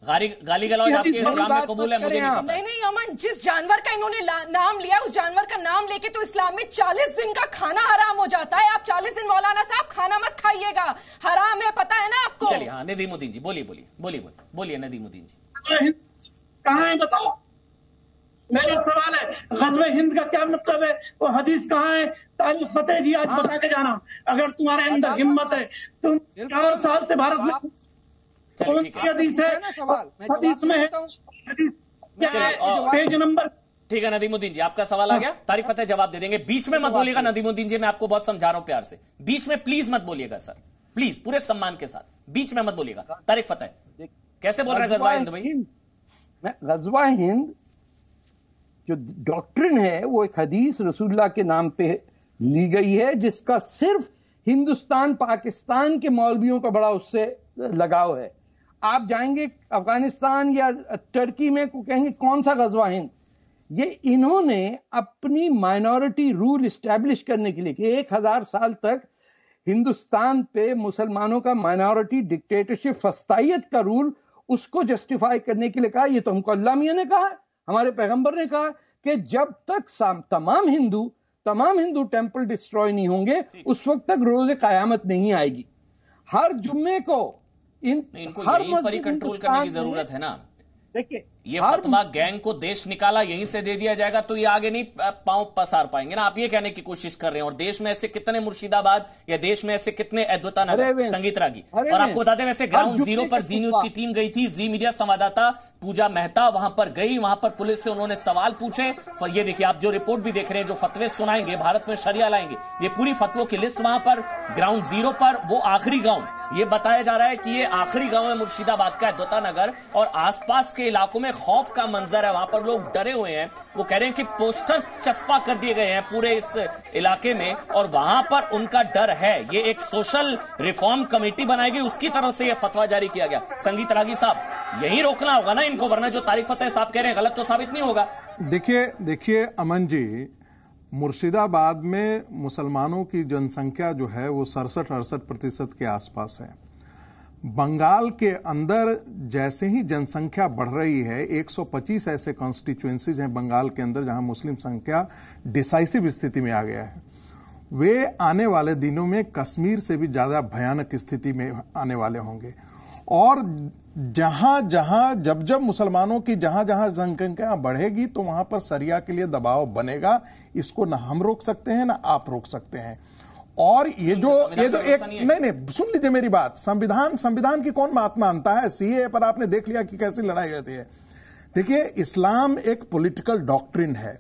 गाली गलौज आपके इस्लाम में कबूल है? मुझे नहीं पता। नहीं अमन, जिस जानवर का इन्होंने नाम लिया, उस जानवर का नाम लेके तो इस्लाम में 40 दिन का खाना हराम हो जाता है। आप 40 दिन मौलाना साहब खाना मत खाइएगा, हराम है, पता है ना आपको। चलिए नदीमुद्दीन जी बोलिए नदीमुद्दीन जी। कहाँ है बताओ, मेरा सवाल है, गज़वे हिंद का क्या मतलब है, वो हदीस कहाँ है? तारिक फतेह जी आज बता के जाना, अगर तुम्हारे अंदर हिम्मत है। तुम 4 साल से भारत में हदीस है, हदीस में है, पेज नंबर। ठीक है नदीमुद्दीन जी, आपका सवाल आ गया, तारिक फतेह जवाब दे देंगे। बीच में मत बोलिएगा नदीमुद्दीन जी, मैं आपको बहुत समझा रहा हूं प्यार से, बीच में प्लीज मत बोलिएगा सर, प्लीज, पूरे सम्मान के साथ बीच में मत बोलिएगा। तारिक फतेह कैसे बोल रहे हैं गज़वा हिंद भाई? गज़वा हिंद जो डॉक्ट्रिन है वो एक हदीस रसूलुल्लाह के नाम पे ली गई है, जिसका सिर्फ हिंदुस्तान पाकिस्तान के मौलवियों का बड़ा उससे लगाव है। आप जाएंगे अफगानिस्तान या टर्की में को कहेंगे कौन सा गज़वा हिंद। ये इन्होंने अपनी माइनॉरिटी रूल इस्टेब्लिश करने के लिए कि 1000 साल तक हिंदुस्तान पे मुसलमानों का माइनॉरिटी डिक्टेटरशिप फस्तायत का रूल, उसको जस्टिफाई करने के लिए कहा। ये तो हमको अल्लाह मियां ने कहा, हमारे पैगंबर ने कहा कि जब तक तमाम हिंदू टेंपल डिस्ट्रॉय नहीं होंगे उस वक्त तक रोज़े क़यामत नहीं आएगी। हर जुम्मे को हर पर ही कंट्रोल करने की जरूरत है ना। देखिए ये फतवा गैंग को देश निकाला यहीं से दे दिया जाएगा तो ये आगे नहीं पांव पसार पाएंगे ना। आप ये कहने की कोशिश कर रहे हैं। और देश में ऐसे कितने मुर्शिदाबाद या देश में ऐसे कितने अद्वैता नगर संगीत रागी। और आपको बता दें वैसे ग्राउंड जीरो पर जी न्यूज की टीम गई थी, जी मीडिया संवाददाता पूजा मेहता वहां पर गई, वहां पर पुलिस से उन्होंने सवाल पूछे। ये देखिए आप जो रिपोर्ट भी देख रहे हैं, जो फतवे सुनाएंगे, भारत में शरिया लाएंगे, ये पूरी फतवों की लिस्ट वहां पर ग्राउंड जीरो पर। वो आखिरी गांव ये बताया जा रहा है कि ये आखिरी गांव है मुर्शिदाबाद का अद्वैता नगर, और आसपास के इलाकों में खौफ का मंजर है। वहां पर लोग डरे हुए हैं। वो कह रहे हैं कि पोस्टर चस्पा कर दिए गए हैं पूरे इस इलाके में और वहां पर उनका डर है। ये एक सोशल रिफॉर्म कमेटी बनाई गई, उसकी तरफ से ये फतवा जारी किया गया। संगीत रागी साहब यही रोकना होगा ना इनको, वरना जो तारिक फतेह साहब कह रहे हैं गलत तो साबित नहीं होगा। देखिए अमन जी, मुर्शिदाबाद में मुसलमानों की जनसंख्या जो है वो 67-68% के आसपास है। बंगाल के अंदर जैसे ही जनसंख्या बढ़ रही है, 125 ऐसे कॉन्स्टिट्यूएंसीज हैं बंगाल के अंदर जहां मुस्लिम संख्या डिसाइसिव स्थिति में आ गया है। वे आने वाले दिनों में कश्मीर से भी ज्यादा भयानक स्थिति में आने वाले होंगे। और जब मुसलमानों की जहां जनसंख्या बढ़ेगी तो वहां पर शरिया के लिए दबाव बनेगा। इसको ना हम रोक सकते हैं ना आप रोक सकते हैं। और ये जो एक नहीं सुन लीजिए मेरी बात, संविधान की कौन बात मानता है? सीए पर आपने देख लिया कि कैसी लड़ाई रहती है। देखिए इस्लाम एक पॉलिटिकल डॉक्ट्रिन है।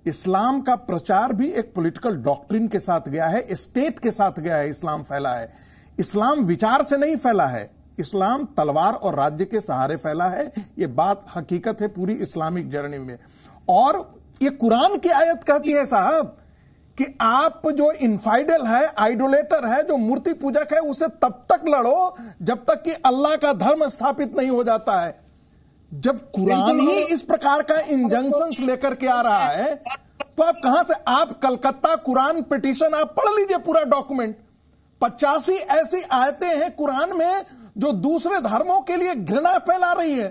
इस्लाम का प्रचार भी एक पॉलिटिकल डॉक्ट्रिन के साथ गया है, स्टेट के साथ गया है। इस्लाम फैला है। इस्लाम विचार से नहीं फैला है, इस्लाम तलवार और राज्य के सहारे फैला है। ये बात हकीकत है पूरी इस्लामिक जर्नी में। और ये कुरान की आयत कहती है साहब कि आप जो इनफाइडल है, आइडोलेटर है, जो मूर्ति पूजक है, उसे तब तक लड़ो जब तक कि अल्लाह का धर्म स्थापित नहीं हो जाता है। जब कुरान ही इस प्रकार का इंजंक्शंस लेकर के आ रहा है तो आप कहां से, आप कलकत्ता कुरान पिटीशन आप पढ़ लीजिए पूरा डॉक्यूमेंट। 85 ऐसी आयतें हैं कुरान में जो दूसरे धर्मों के लिए घृणा फैला रही है।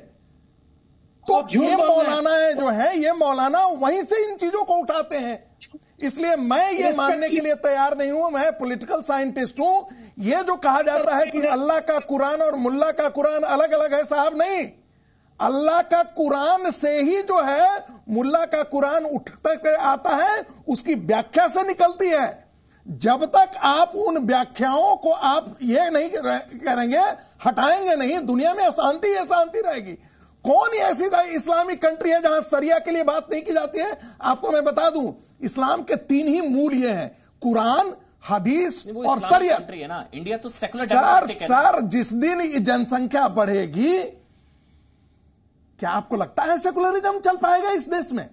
तो ये मौलाना जो है, ये मौलाना वहीं से इन चीजों को उठाते हैं। इसलिए मैं ये मानने के लिए तैयार नहीं हूं, मैं पॉलिटिकल साइंटिस्ट हूं। ये जो कहा जाता है कि अल्लाह का कुरान और मुल्ला का कुरान अलग अलग है, साहब नहीं। अल्लाह का कुरान से ही जो है मुल्ला का कुरान उठकर आता है, उसकी व्याख्या से निकलती है। जब तक आप उन व्याख्याओं को आप ये नहीं करेंगे, हटाएंगे नहीं, दुनिया में अशांति ही अशांति रहेगी। कौन ऐसी इस्लामिक कंट्री है जहां सरिया के लिए बात नहीं की जाती है? आपको मैं बता दूं, इस्लाम के 3 ही मूल ये हैं, कुरान, हदीस और सरिया। कंट्री है ना, इंडिया तो सेकुलर सर, जिस दिन जनसंख्या बढ़ेगी, क्या आपको लगता है सेकुलरिज्म चल पाएगा इस देश में?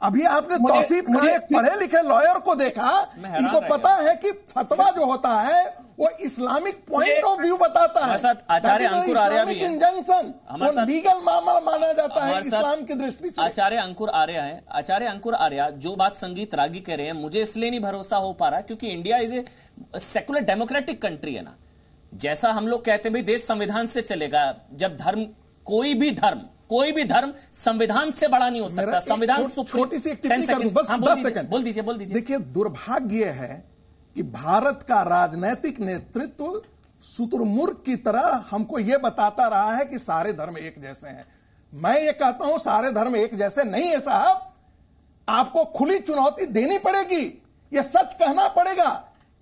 अभी आपने तौसीफ खान, एक पढ़े लिखे लॉयर को देखा, इनको पता है कि फतवा जो होता है वो इस्लामिक पॉइंट ऑफ व्यू बताता है। आचार्य अंकुर आर्या भी इंजंक्शन, वो लीगल मामला माना जाता है इस्लाम की दृष्टि से। आचार्य अंकुर आर्या है। आचार्य अंकुर आर्या जो बात संगीत रागी कह रहे हैं, मुझे इसलिए नहीं भरोसा हो पा रहा क्योंकि India is a secular democratic country है ना। जैसा हम लोग कहते हैं भाई देश संविधान से चलेगा, जब धर्म, कोई भी धर्म संविधान से बड़ा नहीं हो सकता। संविधान छोटी सी एक टिप्पणी कर दूं, बस 10 सेकंड। बोल दीजिए। देखिए, दुर्भाग्य है कि भारत का राजनैतिक नेतृत्व शुतुरमुर्ग की तरह हमको यह बताता रहा है कि सारे धर्म एक जैसे हैं। मैं ये कहता हूं सारे धर्म एक जैसे नहीं है साहब। आपको खुली चुनौती देनी पड़ेगी, यह सच कहना पड़ेगा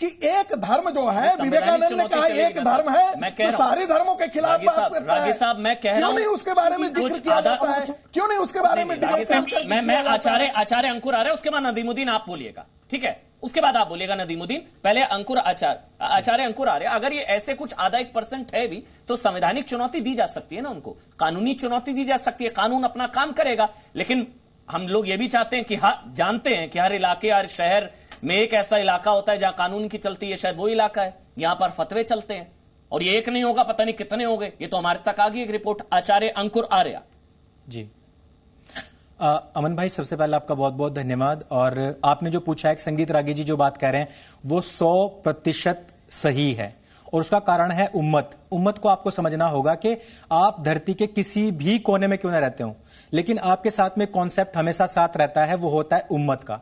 कि एक धर्म जो है, विवेकानंद ने कहा एक धर्म है, तो सारे धर्मों के खिलाफ बात करता है। रागी साहब, मैं कह रहा हूं, क्यों नहीं उसके बारे में जिक्र किया जाता है? क्यों नहीं उसके बारे में? मैं आचार्य अंकुर आ रहा है, उसके बाद नदीमुद्दीन आप बोलिएगा, ठीक है? उसके बाद आप बोलिएगा नदीमुद्दीन, पहले आचार्य अंकुर आ रहे। अगर ये ऐसे कुछ आधा 1% है भी, तो संवैधानिक चुनौती दी जा सकती है ना उनको, कानूनी चुनौती दी जा सकती है, कानून अपना काम करेगा। लेकिन हम लोग ये भी चाहते हैं कि जानते हैं कि हर इलाके, हर शहर में एक ऐसा इलाका होता है जहां कानून की चलती है, शायद वो इलाका है, यहां पर फतवे चलते हैं। और ये एक नहीं होगा, पता नहीं कितने हो गए। ये तो हमारे तक आ गई एक रिपोर्ट। आचार्य अंकुर आर्या जी। अमन भाई, सबसे पहले आपका बहुत बहुत धन्यवाद। और आपने जो पूछा है, संगीत रागी जी जो बात कह रहे हैं वो 100% सही है, और उसका कारण है उम्मत को आपको समझना होगा कि आप धरती के किसी भी कोने में क्यों ना रहते हो, लेकिन आपके साथ में कॉन्सेप्ट हमेशा साथ रहता है, वो होता है उम्मत का।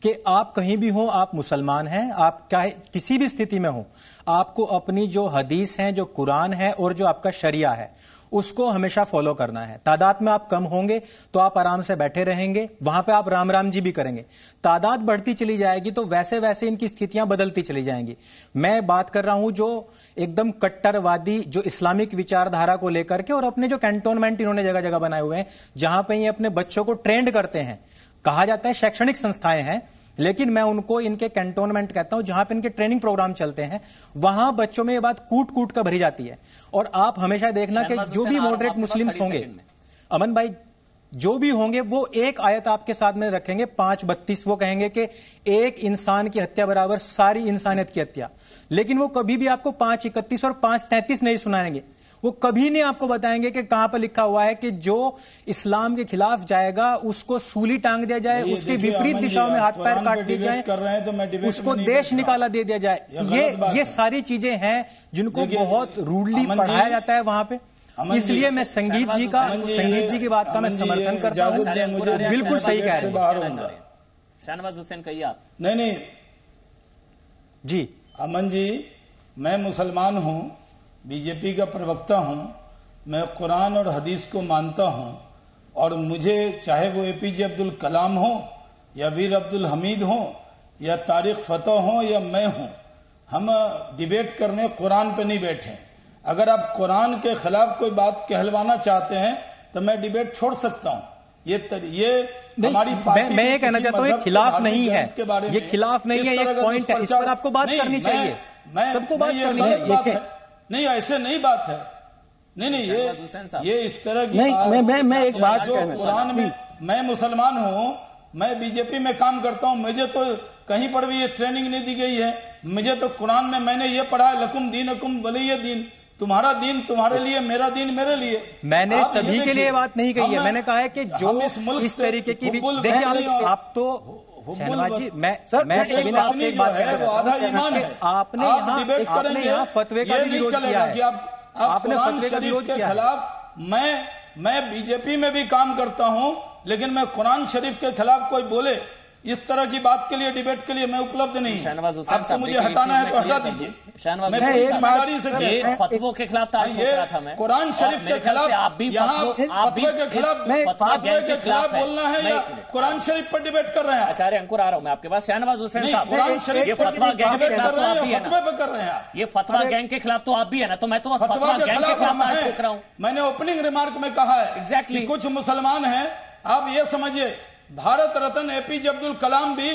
कि आप कहीं भी हो, आप मुसलमान हैं, आप चाहे किसी भी स्थिति में हो, आपको अपनी जो हदीस है, जो कुरान है और जो आपका शरिया है, उसको हमेशा फॉलो करना है। तादाद में आप कम होंगे तो आप आराम से बैठे रहेंगे, वहां पे आप राम राम जी भी करेंगे। तादाद बढ़ती चली जाएगी तो वैसे वैसे इनकी स्थितियां बदलती चली जाएंगी। मैं बात कर रहा हूं जो एकदम कट्टरवादी, जो इस्लामिक विचारधारा को लेकर के, और अपने जो कैंटोनमेंट इन्होंने जगह जगह बनाए हुए हैं जहां पे ये अपने बच्चों को ट्रेंड करते हैं। कहा जाता है शैक्षणिक संस्थाएं हैं, लेकिन मैं उनको इनके कैंटोनमेंट कहता हूं, जहां पे इनके ट्रेनिंग प्रोग्राम चलते हैं, वहां बच्चों में ये बात कूट कूट कर भरी जाती है। और आप हमेशा देखना कि जो भी मॉडरेट मुस्लिम्स होंगे, अमन भाई, जो भी होंगे, वो एक आयत आपके साथ में रखेंगे 5:32, वो कहेंगे कि एक इंसान की हत्या बराबर सारी इंसानियत की हत्या। लेकिन वो कभी भी आपको 5:31 और 5:33 नहीं सुनाएंगे। वो कभी नहीं आपको बताएंगे कि कहां पर लिखा हुआ है कि जो इस्लाम के खिलाफ जाएगा उसको सूली टांग दिया जाए, उसके विपरीत दिशाओं में हाथ पैर काट दिए जाए, उसको देश निकाला दे दिया जाए। ये सारी चीजें हैं जिनको बहुत रूडली पढ़ाया जाता है वहां पे। इसलिए मैं संगीत जी की बात का मैं समर्थन करता हूं। बिल्कुल सही कह रहे हैं। शाहनवाज हुसैन, कहिए आप। नहीं जी अमन जी, मैं मुसलमान हूं, बीजेपी का प्रवक्ता हूं, मैं कुरान और हदीस को मानता हूं, और मुझे चाहे वो एपीजे अब्दुल कलाम हो या वीर अब्दुल हमीद हो या तारिक फतेह हो या मैं हूं, हम डिबेट करने कुरान पे नहीं बैठे। अगर आप कुरान के खिलाफ कोई बात कहलवाना चाहते हैं तो मैं डिबेट छोड़ सकता हूं। ये हमारी पार्टी, मैं ये कहना चाहता हूं, ये खिलाफ नहीं है, ये खिलाफ नहीं है, एक पॉइंट है, इस पर आपको बात करनी चाहिए, सबको बात करनी चाहिए। नहीं, ऐसे नहीं बात है। नहीं, ये इस तरह की मैं एक बात जो कुरान में, मैं मुसलमान हूं, मैं बीजेपी में काम करता हूं, मुझे तो कहीं पर भी ये ट्रेनिंग नहीं दी गई है। मुझे तो कुरान में मैंने ये पढ़ा है, लकुम दीनकुम वलिय दीन, तुम्हारा दीन तुम्हारे लिए, मेरा दीन मेरे लिए। मैंने सभी के लिए बात नहीं कही है, मैंने कहा है कि जो इस तरीके की, देखिए आप तो शहनवाज जी, मैं सभी ने आपसे एक बात कह रहा हूं, आपने यहाँ फतवे का विरोध किया है, आपने फतवे का विरोध किया खिलाफ मैं मैं बीजेपी में भी काम करता हूं, लेकिन मैं कुरान शरीफ के खिलाफ कोई बोले इस तरह की बात के लिए, डिबेट के लिए मैं उपलब्ध नहीं हूं। आपको मुझे हटाना है तो हटा दीजिए। ये फतवों के खिलाफ था मैं, कुरान शरीफ के खिलाफ, आप भी फतवे के खिलाफ बोलना है या कुरान शरीफ पर डिबेट कर रहे हैं? आचार्य अंकुर आ रहा हूं मैं आपके पास। शहनवाज हुसैन साहब, कुरान शरीफ ये फतवा गैंग के खिलाफ तो आप भी है ना, कर रहे हैं। ये फतवा गैंग के खिलाफ तो आप भी है ना, तो मैं तो फतवा गैंग के खिलाफ ठोक रहा हूं। मैंने ओपनिंग रिमार्क में कहा है एग्जैक्टली कुछ मुसलमान हैं, आप ये समझिए भारत रत्न एपीजे अब्दुल कलाम भी,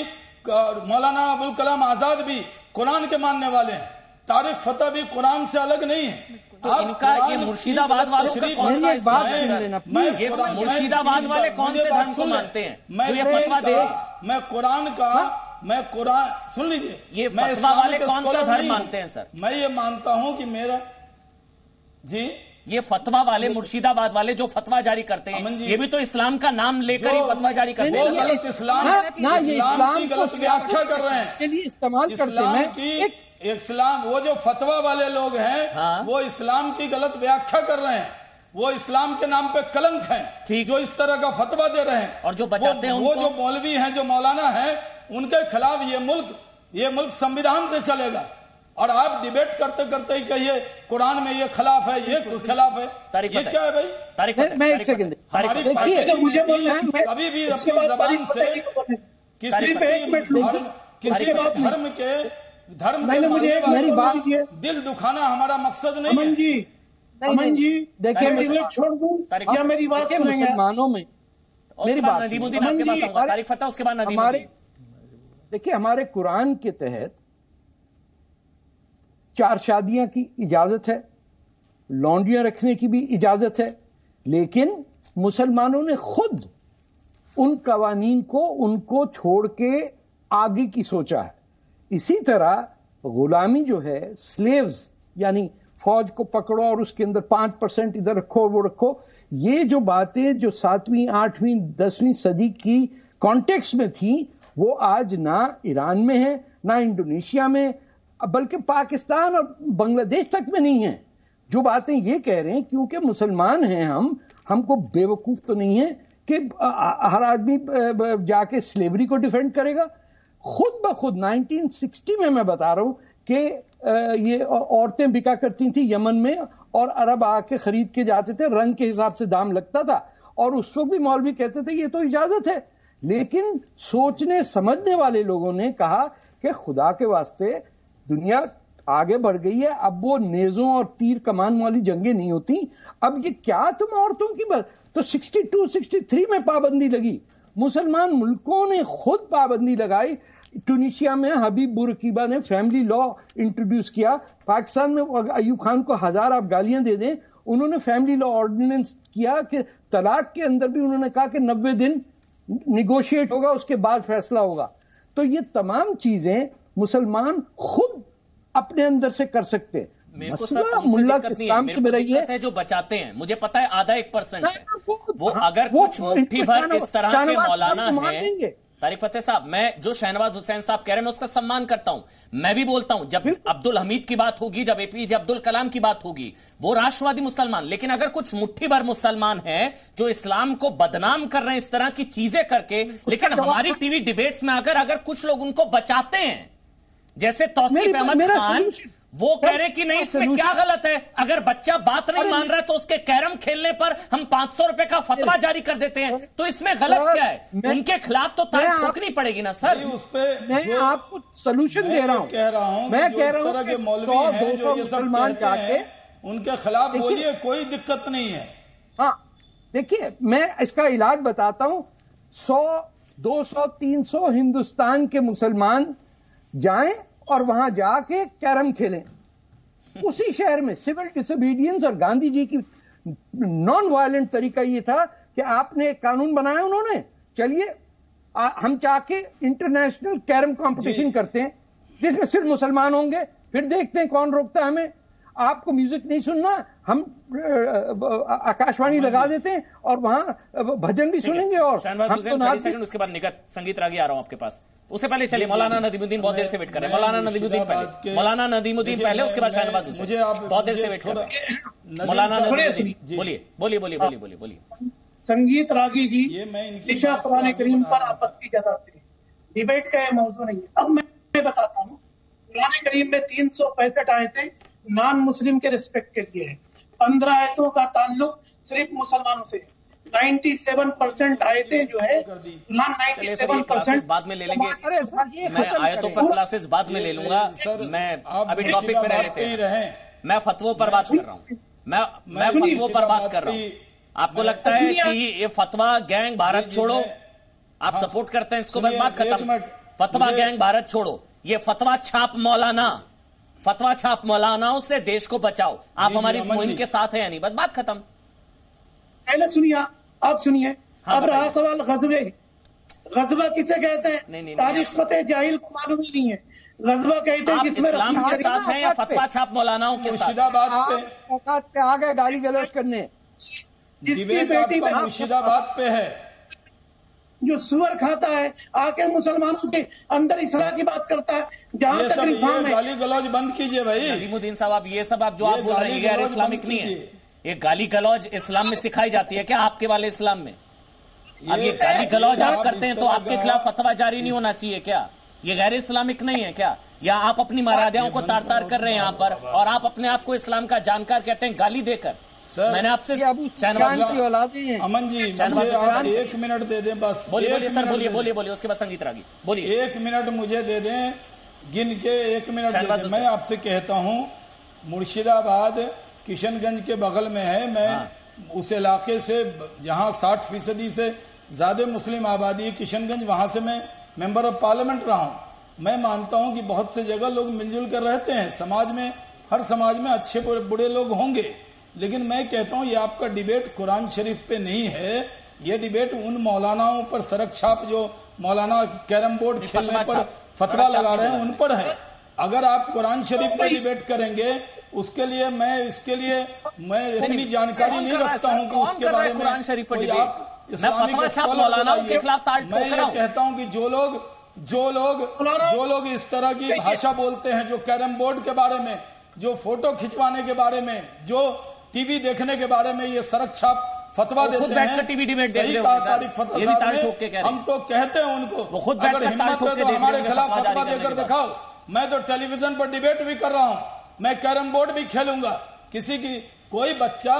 मौलाना अबुल कलाम आजाद भी कुरान के मानने वाले हैं। तारिक फतेह भी कुरान से अलग नहीं है। तो इनका ये मुर्शिदाबाद वालों का कौन सा इस्लाम है सर? ये मुर्शिदाबाद वाले कौन से धर्म को मानते हैं जो ये फतवा दे? मैं कुरान सुन लीजिए, ये फतवा वाले कौन सा धर्म मानते हैं सर? मैं ये मानता हूं कि मेरा जी, ये फतवा वाले, मुर्शिदाबाद वाले जो फतवा जारी करते हैं, ये भी तो इस्लाम का नाम लेकर ही फतवा जारी करते हैं। इस्लाम की गलत व्याख्या कर रहे हैं, इसके लिए इस्तेमाल करते हैं। इस्लाम, वो जो फतवा वाले लोग हैं वो इस्लाम की गलत व्याख्या कर रहे हैं, वो इस्लाम के नाम पे कलंक हैं जो इस तरह का फतवा दे रहे हैं। और जो बचाते हैं वो जो मौलवी हैं, जो मौलाना हैं, उनके खिलाफ ये मुल्क संविधान से चलेगा। और आप डिबेट करते करते ही कहिए कुरान में ये खिलाफ है, ये खिलाफ है, ये क्या है भाई? मैं एक सेकंड, देखिए मुझे कभी भी अपनी जबान से किसी धर्म के मेरी बात दिल दुखाना हमारा मकसद नहीं है। अमन जी देखिए, छोड़ दूं क्या मेरी बात? मुसलमानों में मेरी बात, नदीमुद्दीन आपके पास आऊंगा, तारिक फतेह उसके बाद नदीमुद्दीन। देखिए, हमारे कुरान के तहत 4 शादियां की इजाजत है, लौंडियां रखने की भी इजाजत है, लेकिन मुसलमानों ने खुद उन कवानीन को उनको छोड़ के आगे की सोचा है। इसी तरह गुलामी जो है, स्लेव्स यानी फौज को पकड़ो और उसके अंदर 5% इधर रखो वो रखो, ये जो बातें जो 7वीं 8वीं 10वीं सदी की कॉन्टेक्स्ट में थी, वो आज ना ईरान में है, ना इंडोनेशिया में, बल्कि पाकिस्तान और बांग्लादेश तक में नहीं है। जो बातें ये कह रहे हैं, क्योंकि मुसलमान हैं हमको बेवकूफ तो नहीं है कि हर आदमी जाके स्लेवरी को डिफेंड करेगा। खुद ब खुद 1960 में मैं बता रहा हूं कि ये औरतें बिका करती थी यमन में, और अरब आके खरीद के जाते थे, रंग के हिसाब से दाम लगता था, और उस वक्त भी मौलवी कहते थे ये तो इजाजत है। लेकिन सोचने समझने वाले लोगों ने कहा कि खुदा के वास्ते दुनिया आगे बढ़ गई है, अब वो नेजों और तीर कमान वाली जंगें नहीं होती, अब ये क्या तुम औरतों की बात। तो 62-63 में पाबंदी लगी, मुसलमान मुल्कों ने खुद पाबंदी लगाई। ट्यूनीशिया में हबीब बुरकीबा ने फैमिली लॉ इंट्रोड्यूस किया, पाकिस्तान में अयूब खान को 1000 आप गालियां दे दें, उन्होंने फैमिली लॉ ऑर्डिनेंस किया कि तलाक के अंदर भी उन्होंने कहा कि 90 दिन निगोशिएट होगा, उसके बाद फैसला होगा। तो ये तमाम चीजें मुसलमान खुद अपने अंदर से कर सकते हैं। मसला मुल्ला के इस्लाम से में रही है, जो बचाते हैं, मुझे पता है आधा 1% है वो, अगर कुछ मुट्ठी भर इस तरह के मौलाना है। तारिक फतेह साहब, मैं जो शहनवाज हुसैन साहब कह रहे हैं मैं उसका सम्मान करता हूं, मैं भी बोलता हूं जब अब्दुल हमीद की बात होगी, जब एपीजे अब्दुल कलाम की बात होगी, वो राष्ट्रवादी मुसलमान। लेकिन अगर कुछ मुट्ठी भर मुसलमान हैं जो इस्लाम को बदनाम कर रहे हैं इस तरह की चीजें करके, लेकिन हमारी टीवी डिबेट्स में अगर कुछ लोग उनको बचाते हैं, जैसे तौसीफ अहमद खान, वो कह रहे कि नहीं इसमें क्या गलत है, अगर बच्चा बात नहीं मान रहा है तो उसके कैरम खेलने पर हम 500 रुपए का फतवा जारी कर देते हैं, तो इसमें गलत क्या है? उनके खिलाफ तो तारीफ ठोकनी पड़ेगी ना सर। उस पे मैं आपको सोल्यूशन दे रहा हूं, मैं कह रहा हूं कि मौलवी हैं जो ये सब कहते हैं, उनके खिलाफ बोलिए, कोई दिक्कत नहीं है। हाँ, देखिए मैं इसका इलाज बताता हूं। 100, 200, 300 हिंदुस्तान के मुसलमान जाएं और वहां जाके कैरम खेलें, उसी शहर में। सिविल डिसोबीडियंस और गांधी जी की नॉन वायलेंट तरीका ये था कि आपने एक कानून बनाया उन्होंने, चलिए हम जाके इंटरनेशनल कैरम कंपटीशन करते हैं जिसमें सिर्फ मुसलमान होंगे, फिर देखते हैं कौन रोकता है हमें। आपको म्यूजिक नहीं सुनना, हम आकाशवाणी लगा देते हैं और वहां भजन भी सुनेंगे। और सेकंड उसके बाद निकट संगीत रागी आ रहा हूं आपके पास। उससे पहले चलिए मौलाना नदीमुद्दीन बहुत देर से वेट कर रहे हैं। मौलाना नदीमुद्दीन पहले, उसके बाद शाहनवाज हुसैन बहुत देर से वेट कर रहे हैं। मौलाना नदीमुद्दीन बोलिए। संगीत रागी जी दिशा कुरान करीम पर आपत्ति जताते हैं, डिबेट का यह मौजूद नहीं है। अब मैं बताता हूँ, कुरान करीम में 365 आयतें नॉन मुस्लिम के रिस्पेक्ट के लिए है, 15 आयतों का ताल्लुक सिर्फ मुसलमानों से। 97% आयतें जो है, 97% बाद में ले लेंगे। मैं आयतों पर क्लासेस बाद में ले लूंगा। मैं अभी टॉपिक पे रहते हैं, मैं फतवों पर बात कर रहा हूँ। मैं फतवों पर बात कर रहा हूँ। आपको लगता है कि ये फतवा गैंग भारत छोड़ो आप सपोर्ट करते हैं इसको? बस बात खत्म। फतवा गैंग भारत छोड़ो, ये फतवा छाप मौलानाओं से देश को बचाओ। आप हमारी इस मुहिम के साथ हैं या नहीं? बस बात खत्म। पहले सुनिए, आप सुनिए। अब रहा सवाल गजबे। गजबा किसे कहते हैं? तारीख फतेह जाहिल को मालूम ही नहीं है। गजबा कहते हैं जिसमें इस्लाम के साथ हैं या फतवा छाप मौलानाओं के साथ? आ गए गाली गलौज करने। जिसकी बेटी मुर्शिदाबाद पे है, जो सुअर खाता है, आके मुसलमानों के अंदर इस्लाम की बात करता है। जहां तक रिफॉर्म है, गाली गलौज बंद कीजिए भाई। नदीमुद्दीन साहब, आप ये सब जो आप बोल रहे हैं गैर इस्लामिक नहीं है। ये गाली गलौज इस्लाम में सिखाई जाती है क्या आपके वाले इस्लाम में? अब ये गाली गलौज आप करते हैं तो आपके खिलाफ फतवा जारी नहीं होना चाहिए क्या? ये गैर इस्लामिक नहीं है क्या? या आप अपनी मर्यादाओं को तार तार कर रहे हैं यहाँ पर, और आप अपने आप को इस्लाम का जानकार कहते हैं गाली देकर? सर, मैंने आपसे अमन जी, मुझे आप 1 मिनट दे दें बस। बोलिए सर, बोलिए। उसके बाद संगीत रागी बोलिए। 1 मिनट मुझे दे दें, गिन के 1 मिनट दे दें। मैं आपसे कहता हूँ, मुर्शिदाबाद किशनगंज के बगल में है। मैं उस इलाके से जहाँ 60% से ज्यादा मुस्लिम आबादी है, किशनगंज, वहां से मैं मेंबर ऑफ पार्लियामेंट रहा हूँ। मैं मानता हूँ कि बहुत से जगह लोग मिलजुल कर रहते हैं। समाज में, हर समाज में अच्छे बुरे लोग होंगे, लेकिन मैं कहता हूं ये आपका डिबेट कुरान शरीफ पे नहीं है। ये डिबेट उन मौलानाओं पर, सड़क छाप जो मौलाना कैरम बोर्ड खेलने पर फतवा लगा रहे हैं, उन पर है। अगर आप कुरान शरीफ पर डिबेट करेंगे, उसके लिए मैं इतनी जानकारी नहीं रखता हूं कि उसके बारे में आप इस्लामिक मौलानाओं के खिलाफ। मैं ये कहता हूं कि जो लोग इस तरह की भाषा बोलते हैं, जो कैरम बोर्ड के बारे में, जो फोटो खिंचवाने के बारे में, जो टीवी देखने के बारे में ये सड़क छाप फतवा देते हैं, टीवी डिबेट सही तारीख फतवा में हम तो कहते हैं उनको, अगर हिम्मत है तो हमारे खिलाफ फतवा देकर दिखाओ। मैं तो टेलीविजन पर डिबेट भी कर रहा हूँ, मैं कैरम बोर्ड भी खेलूंगा। कोई बच्चा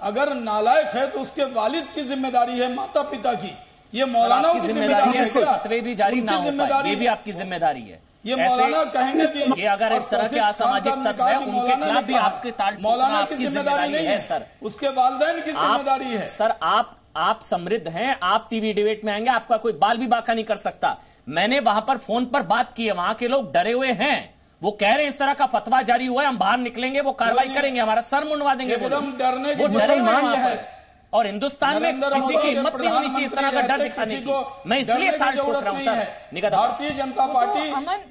अगर नालायक है तो उसके वालिद की जिम्मेदारी है, माता पिता की। ये मौलानाओं की जिम्मेदारी है, फतवे भी जारी ना हो पाए, ये भी आपकी जिम्मेदारी है। ये मौलाना कहेंगे कि ये अगर इस तरह के असामाजिक तत्व है, उनके खिलाफ भी आपके मौलाना की जिम्मेदारी नहीं है सर, उसके वालिदैन की जिम्मेदारी है। सर आप समृद्ध हैं, आप टीवी डिबेट में आएंगे, आपका कोई बाल भी बाका नहीं कर सकता। मैंने वहां पर फोन पर बात की है, वहां के लोग डरे हुए हैं, वो कह रहे हैं इस तरह का फतवा जारी हुआ है, हम बाहर निकलेंगे, वो कार्रवाई करेंगे, हमारा सर मुंडवा देंगे। एकदम डरने की जरूरत है। और हिंदुस्तान में किसी की हिम्मत नहीं होनी चाहिए इस तरह का डर दिखाने की। मैं इसलिए ताल ठोक रहा हूं सर।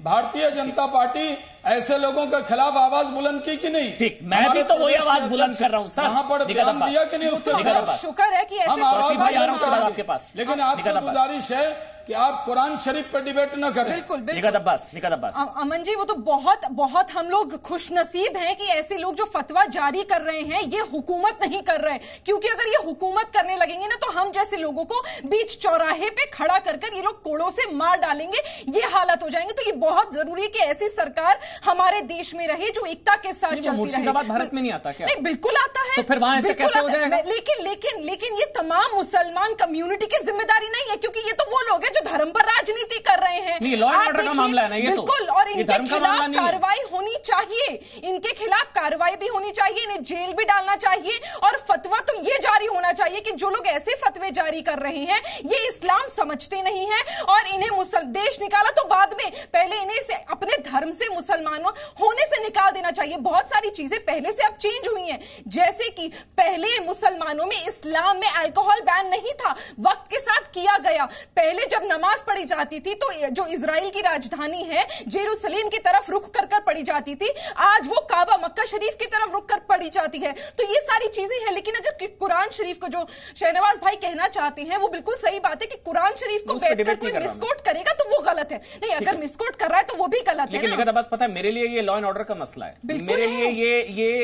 भारतीय जनता पार्टी ऐसे लोगों के खिलाफ आवाज बुलंद की कि नहीं? ठीक, मैं भी तो वही आवाज बुलंद कर रहा हूं सर। वहां पर ध्यान दिया कि नहीं उसके खिलाफ? शुक्र है कि हम आवाज आपके पास, लेकिन आपसे गुजारिश है कि आप कुरान शरीफ पर डिबेट न करें। बिल्कुल निकात अब्बास। अमन जी, वो तो बहुत हम लोग खुशनसीब हैं कि ऐसे लोग जो फतवा जारी कर रहे हैं ये हुकूमत नहीं कर रहे, क्योंकि अगर ये हुकूमत करने लगेंगे ना तो हम जैसे लोगों को बीच चौराहे पे खड़ा कर ये लोग कोड़ों से मार डालेंगे, ये हालत हो जाएंगे। तो ये बहुत जरूरी है कि ऐसी सरकार हमारे देश में रहे जो एकता के साथ चलती रहे। मुर्शिदाबाद भारत में नहीं आता क्या? नहीं, बिल्कुल आता है। तो फिर वहां ऐसे कैसे हो जाएगा? लेकिन ये तमाम मुसलमान कम्युनिटी की जिम्मेदारी नहीं है, क्योंकि ये तो वो लोग हैं जो धर्म पर राजनीति कर रहे हैं। लॉ एंड ऑर्डर का मामला है ना ये? बिल्कुल, और इनके खिलाफ कार्रवाई होनी चाहिए, इनके खिलाफ कार्रवाई भी होनी चाहिए, इन्हें जेल भी डालना चाहिए। और फतवा तो ये जारी होना चाहिए कि जो लोग ऐसे फतवे जारी कर रहे हैं ये इस्लाम समझते नहीं है और इन्हें देश निकाला तो बाद में, पहले इन्हें से अपने धर्म से, मुसलमानों होने से निकाल देना चाहिए। बहुत सारी चीजें पहले से अब चेंज हुई हैं, जैसे कि पहले मुसलमानों में, इस्लाम में अल्कोहल बैन नहीं था, वक्त के साथ किया किया गया। पहले जब नमाज पढ़ी जाती थी तो जो इजराइल की राजधानी है जेरूसलेम की तरफ रुख कर पढ़ी जाती थी, आज वो काबा मक्का शरीफ की तरफ रुख कर पढ़ी जाती है। तो ये सारी चीजें हैं। लेकिन अगर कुरान शरीफ को जो शहनवाज भाई कहना चाहते हैं वो बिल्कुल सही बात है कि कुरान शरीफ को बैठकर कोई मिसकोट करेगा तो वो गलत है। नहीं, अगर मिसकोट कर रहा है तो वो भी गलत है। लेकिन बस पता है, मेरे लिए ये लॉ एंड ऑर्डर का मसला है। मेरे लिए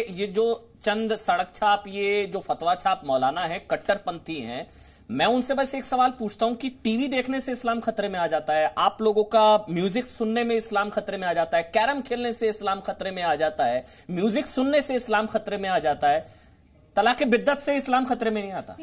ये जो चंद सड़क छाप, ये जो फतवा छाप मौलाना है, कट्टरपंथी हैं, मैं उनसे बस एक सवाल पूछता हूं कि टीवी देखने से इस्लाम खतरे में आ जाता है, आप लोगों का म्यूजिक सुनने में इस्लाम खतरे में आ जाता है, कैरम खेलने से इस्लाम खतरे में आ जाता है, म्यूजिक सुनने से इस्लाम खतरे में आ जाता है, तलाक बिद्दत से इस्लाम खतरे में नहीं आता,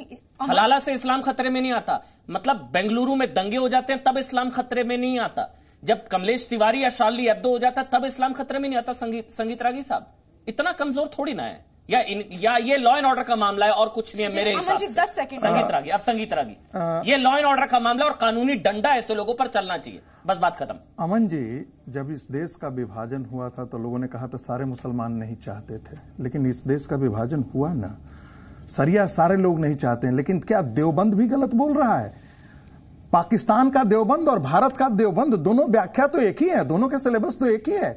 हलाला से इस्लाम खतरे में नहीं आता, मतलब बेंगलुरु में दंगे हो जाते हैं तब इस्लाम खतरे में नहीं आता, जब कमलेश तिवारी या शार्ली एब्दो हो जाता है तब इस्लाम खतरे में नहीं आता। संगीत रागी साहब इतना कमजोर थोड़ी ना है, या ये लॉ एंड ऑर्डर का मामला है और कुछ नहीं है मेरे हिसाब से। 10 सेकंड संगीत रागी, अब संगीत रागी, ये लॉ एंड ऑर्डर का मामला और कानूनी डंडा ऐसे लोगों पर चलना चाहिए, बस बात खत्म। अमन जी, जब इस देश का विभाजन हुआ था तो लोगों ने कहा था सारे मुसलमान नहीं चाहते थे, लेकिन इस देश का विभाजन हुआ ना, सरिया सारे लोग नहीं चाहते हैं, लेकिन क्या देवबंद भी गलत बोल रहा है? पाकिस्तान का देवबंद और भारत का देवबंद दोनों व्याख्या तो एक ही है, दोनों के सिलेबस तो एक ही है।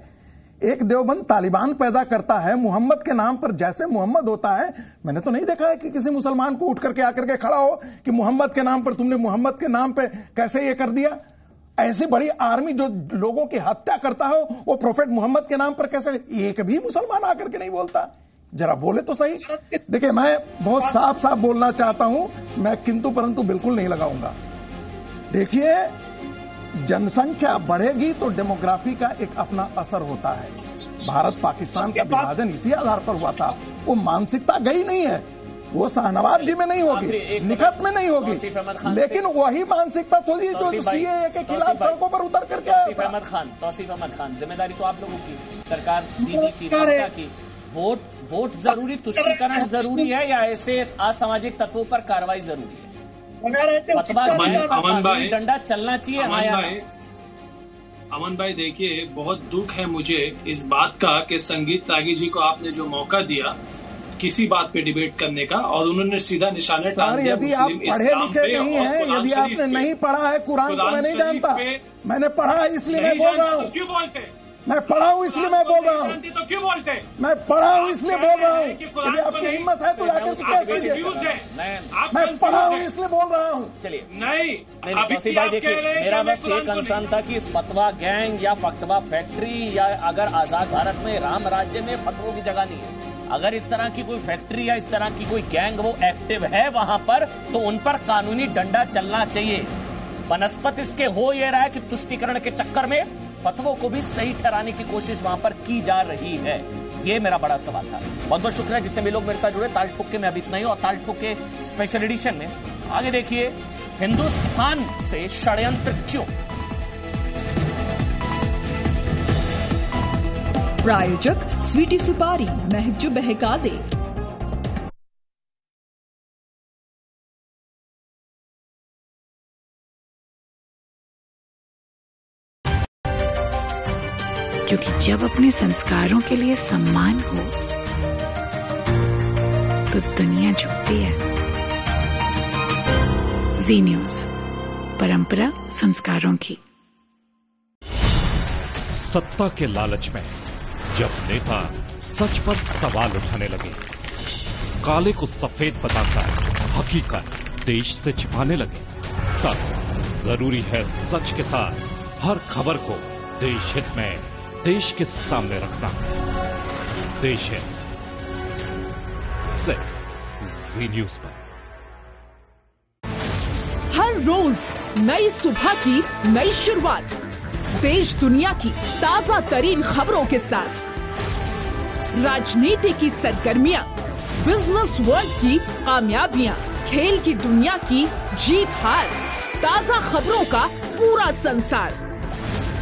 एक देवबंद तालिबान पैदा करता है मोहम्मद के नाम पर, जैसे मोहम्मद होता है, मैंने तो नहीं देखा है कि किसी मुसलमान को उठ करके आकर के खड़ा हो कि मोहम्मद के नाम पर तुमने मोहम्मद के नाम पे कैसे ये कर दिया। ऐसी बड़ी आर्मी जो लोगों की हत्या करता हो वो प्रोफेट मोहम्मद के नाम पर कैसे, एक भी मुसलमान आकर के नहीं बोलता। जरा बोले तो सही। देखिए, मैं बहुत साफ साफ बोलना चाहता हूं, मैं किंतु परंतु बिल्कुल नहीं लगाऊंगा। देखिए, जनसंख्या बढ़ेगी तो डेमोग्राफी का एक अपना असर होता है। भारत पाकिस्तान का विभाजन इसी आधार पर हुआ था। वो मानसिकता गई नहीं है, वो शाहनवाज जी में नहीं होगी, निखत में नहीं होगी, लेकिन वही मानसिकता थोड़ी जो सीएए के खिलाफ सड़कों पर उतर करके तौसीफ अहमद खान, जिम्मेदारी तो आप लोगों की, सरकार की, वोट जरूरी, तुष्टीकरण जरूरी है या ऐसे असामाजिक तत्वों पर कार्रवाई जरूरी है? अमन भाई, डंडा चलना चाहिए। अमन भाई, देखिए, बहुत दुख है मुझे इस बात का कि संगीत रागी जी को आपने जो मौका दिया किसी बात पे डिबेट करने का और उन्होंने सीधा निशाने टाल दिया। यदि आप पढ़े लिखे नहीं हैं, यदि आपने नहीं पढ़ा है कुरान को, मैं नहीं जानता, मैंने पढ़ा है इसलिए मैं बोल रहा हूँ। क्यों बोलते? मैं पढ़ा हूँ इसलिए मैं बोल रहा हूँ। तो क्यों बोलते? मैं पढ़ा हूँ इसलिए बोल रहा हूँ। यदि आपकी हिम्मत है तो जाकर केस कीजिए। मैं पढ़ा हूँ इसलिए बोल रहा हूँ। चलिए, नहीं तौसीफ भाई, देखिए, मेरा बस ये कंसर्न था कि इस फतवा गैंग या फतवा फैक्ट्री, या अगर आजाद भारत में राम राज्य में फतवों की जगह नहीं है, अगर इस तरह की कोई फैक्ट्री या इस तरह की कोई गैंग वो एक्टिव है वहां पर, तो उन पर कानूनी डंडा चलना चाहिए। बनस्पत इसके हो ये रहा है कि तुष्टीकरण के चक्कर में फतवों को भी सही ठहराने की कोशिश वहां पर की जा रही है। ये मेरा बड़ा सवाल था। बहुत बहुत शुक्रिया जितने भी लोग मेरे साथ जुड़े। ताल ठोके में अभी इतना ही, और ताल ठोके स्पेशल एडिशन में आगे देखिए, हिंदुस्तान से षड्यंत्र क्यों। प्रायोजक स्वीटी सुपारी, महक जो बहका दे। क्योंकि जब अपने संस्कारों के लिए सम्मान हो तो दुनिया झुकती है। जी न्यूज़, परंपरा संस्कारों की। सत्ता के लालच में जब नेता सच पर सवाल उठाने लगे, काले को सफेद बताकर हकीकत देश से छिपाने लगे, तब जरूरी है सच के साथ हर खबर को देश हित में देश के सामने रखना। देश है सिर्फ जी न्यूज़ पर। हर रोज नई सुबह की नई शुरुआत, देश दुनिया की ताजा तरीन खबरों के साथ, राजनीति की सरगर्मियां, बिजनेस वर्ल्ड की कामयाबियां, खेल की दुनिया की जीत हार, ताजा खबरों का पूरा संसार।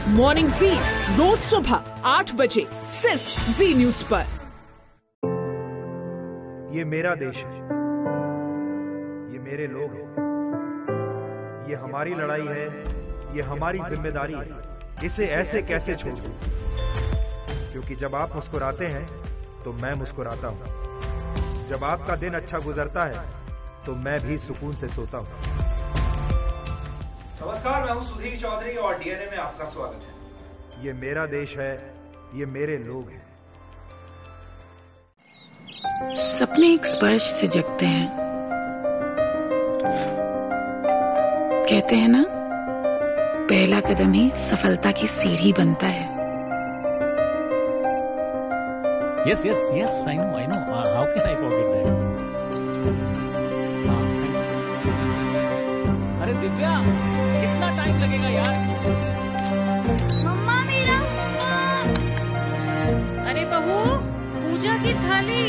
मॉर्निंग जी, रोज सुबह 8 बजे सिर्फ जी न्यूज़ पर। ये मेरा देश है, ये मेरे लोग हैं, ये हमारी लड़ाई है, ये हमारी जिम्मेदारी है। इसे ऐसे कैसे छोड़ दूं? क्योंकि जब आप मुस्कुराते हैं तो मैं मुस्कुराता हूं। जब आपका दिन अच्छा गुजरता है तो मैं भी सुकून से सोता हूं। नमस्कार, मैं हूं सुधीर चौधरी और डीएनए में आपका स्वागत है। ये मेरा देश है, ये मेरे लोग हैं। सपने एक स्पर्श से जगते हैं। कहते हैं ना, पहला कदम ही सफलता की सीढ़ी बनता है। Yes, I know. How can I forget that? अरे दिव्या, कितना टाइम लगेगा यार? मम्मा मेरा होमवर्क। अरे बहू, पूजा की थाली।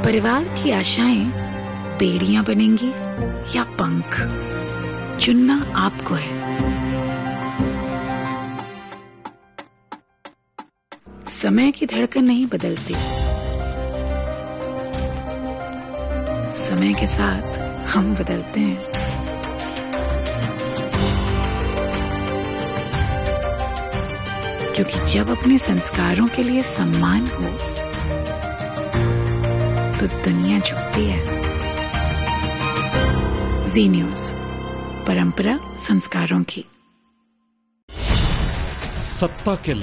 परिवार की आशाएं बेड़ियां बनेंगी या पंख, चुनना आपको है। समय की धड़कन नहीं बदलती, समय के साथ हम बदलते हैं। क्योंकि जब अपने संस्कारों के लिए सम्मान हो तो दुनिया झुकती है। जी न्यूज़, परंपरा संस्कारों की। सत्ता के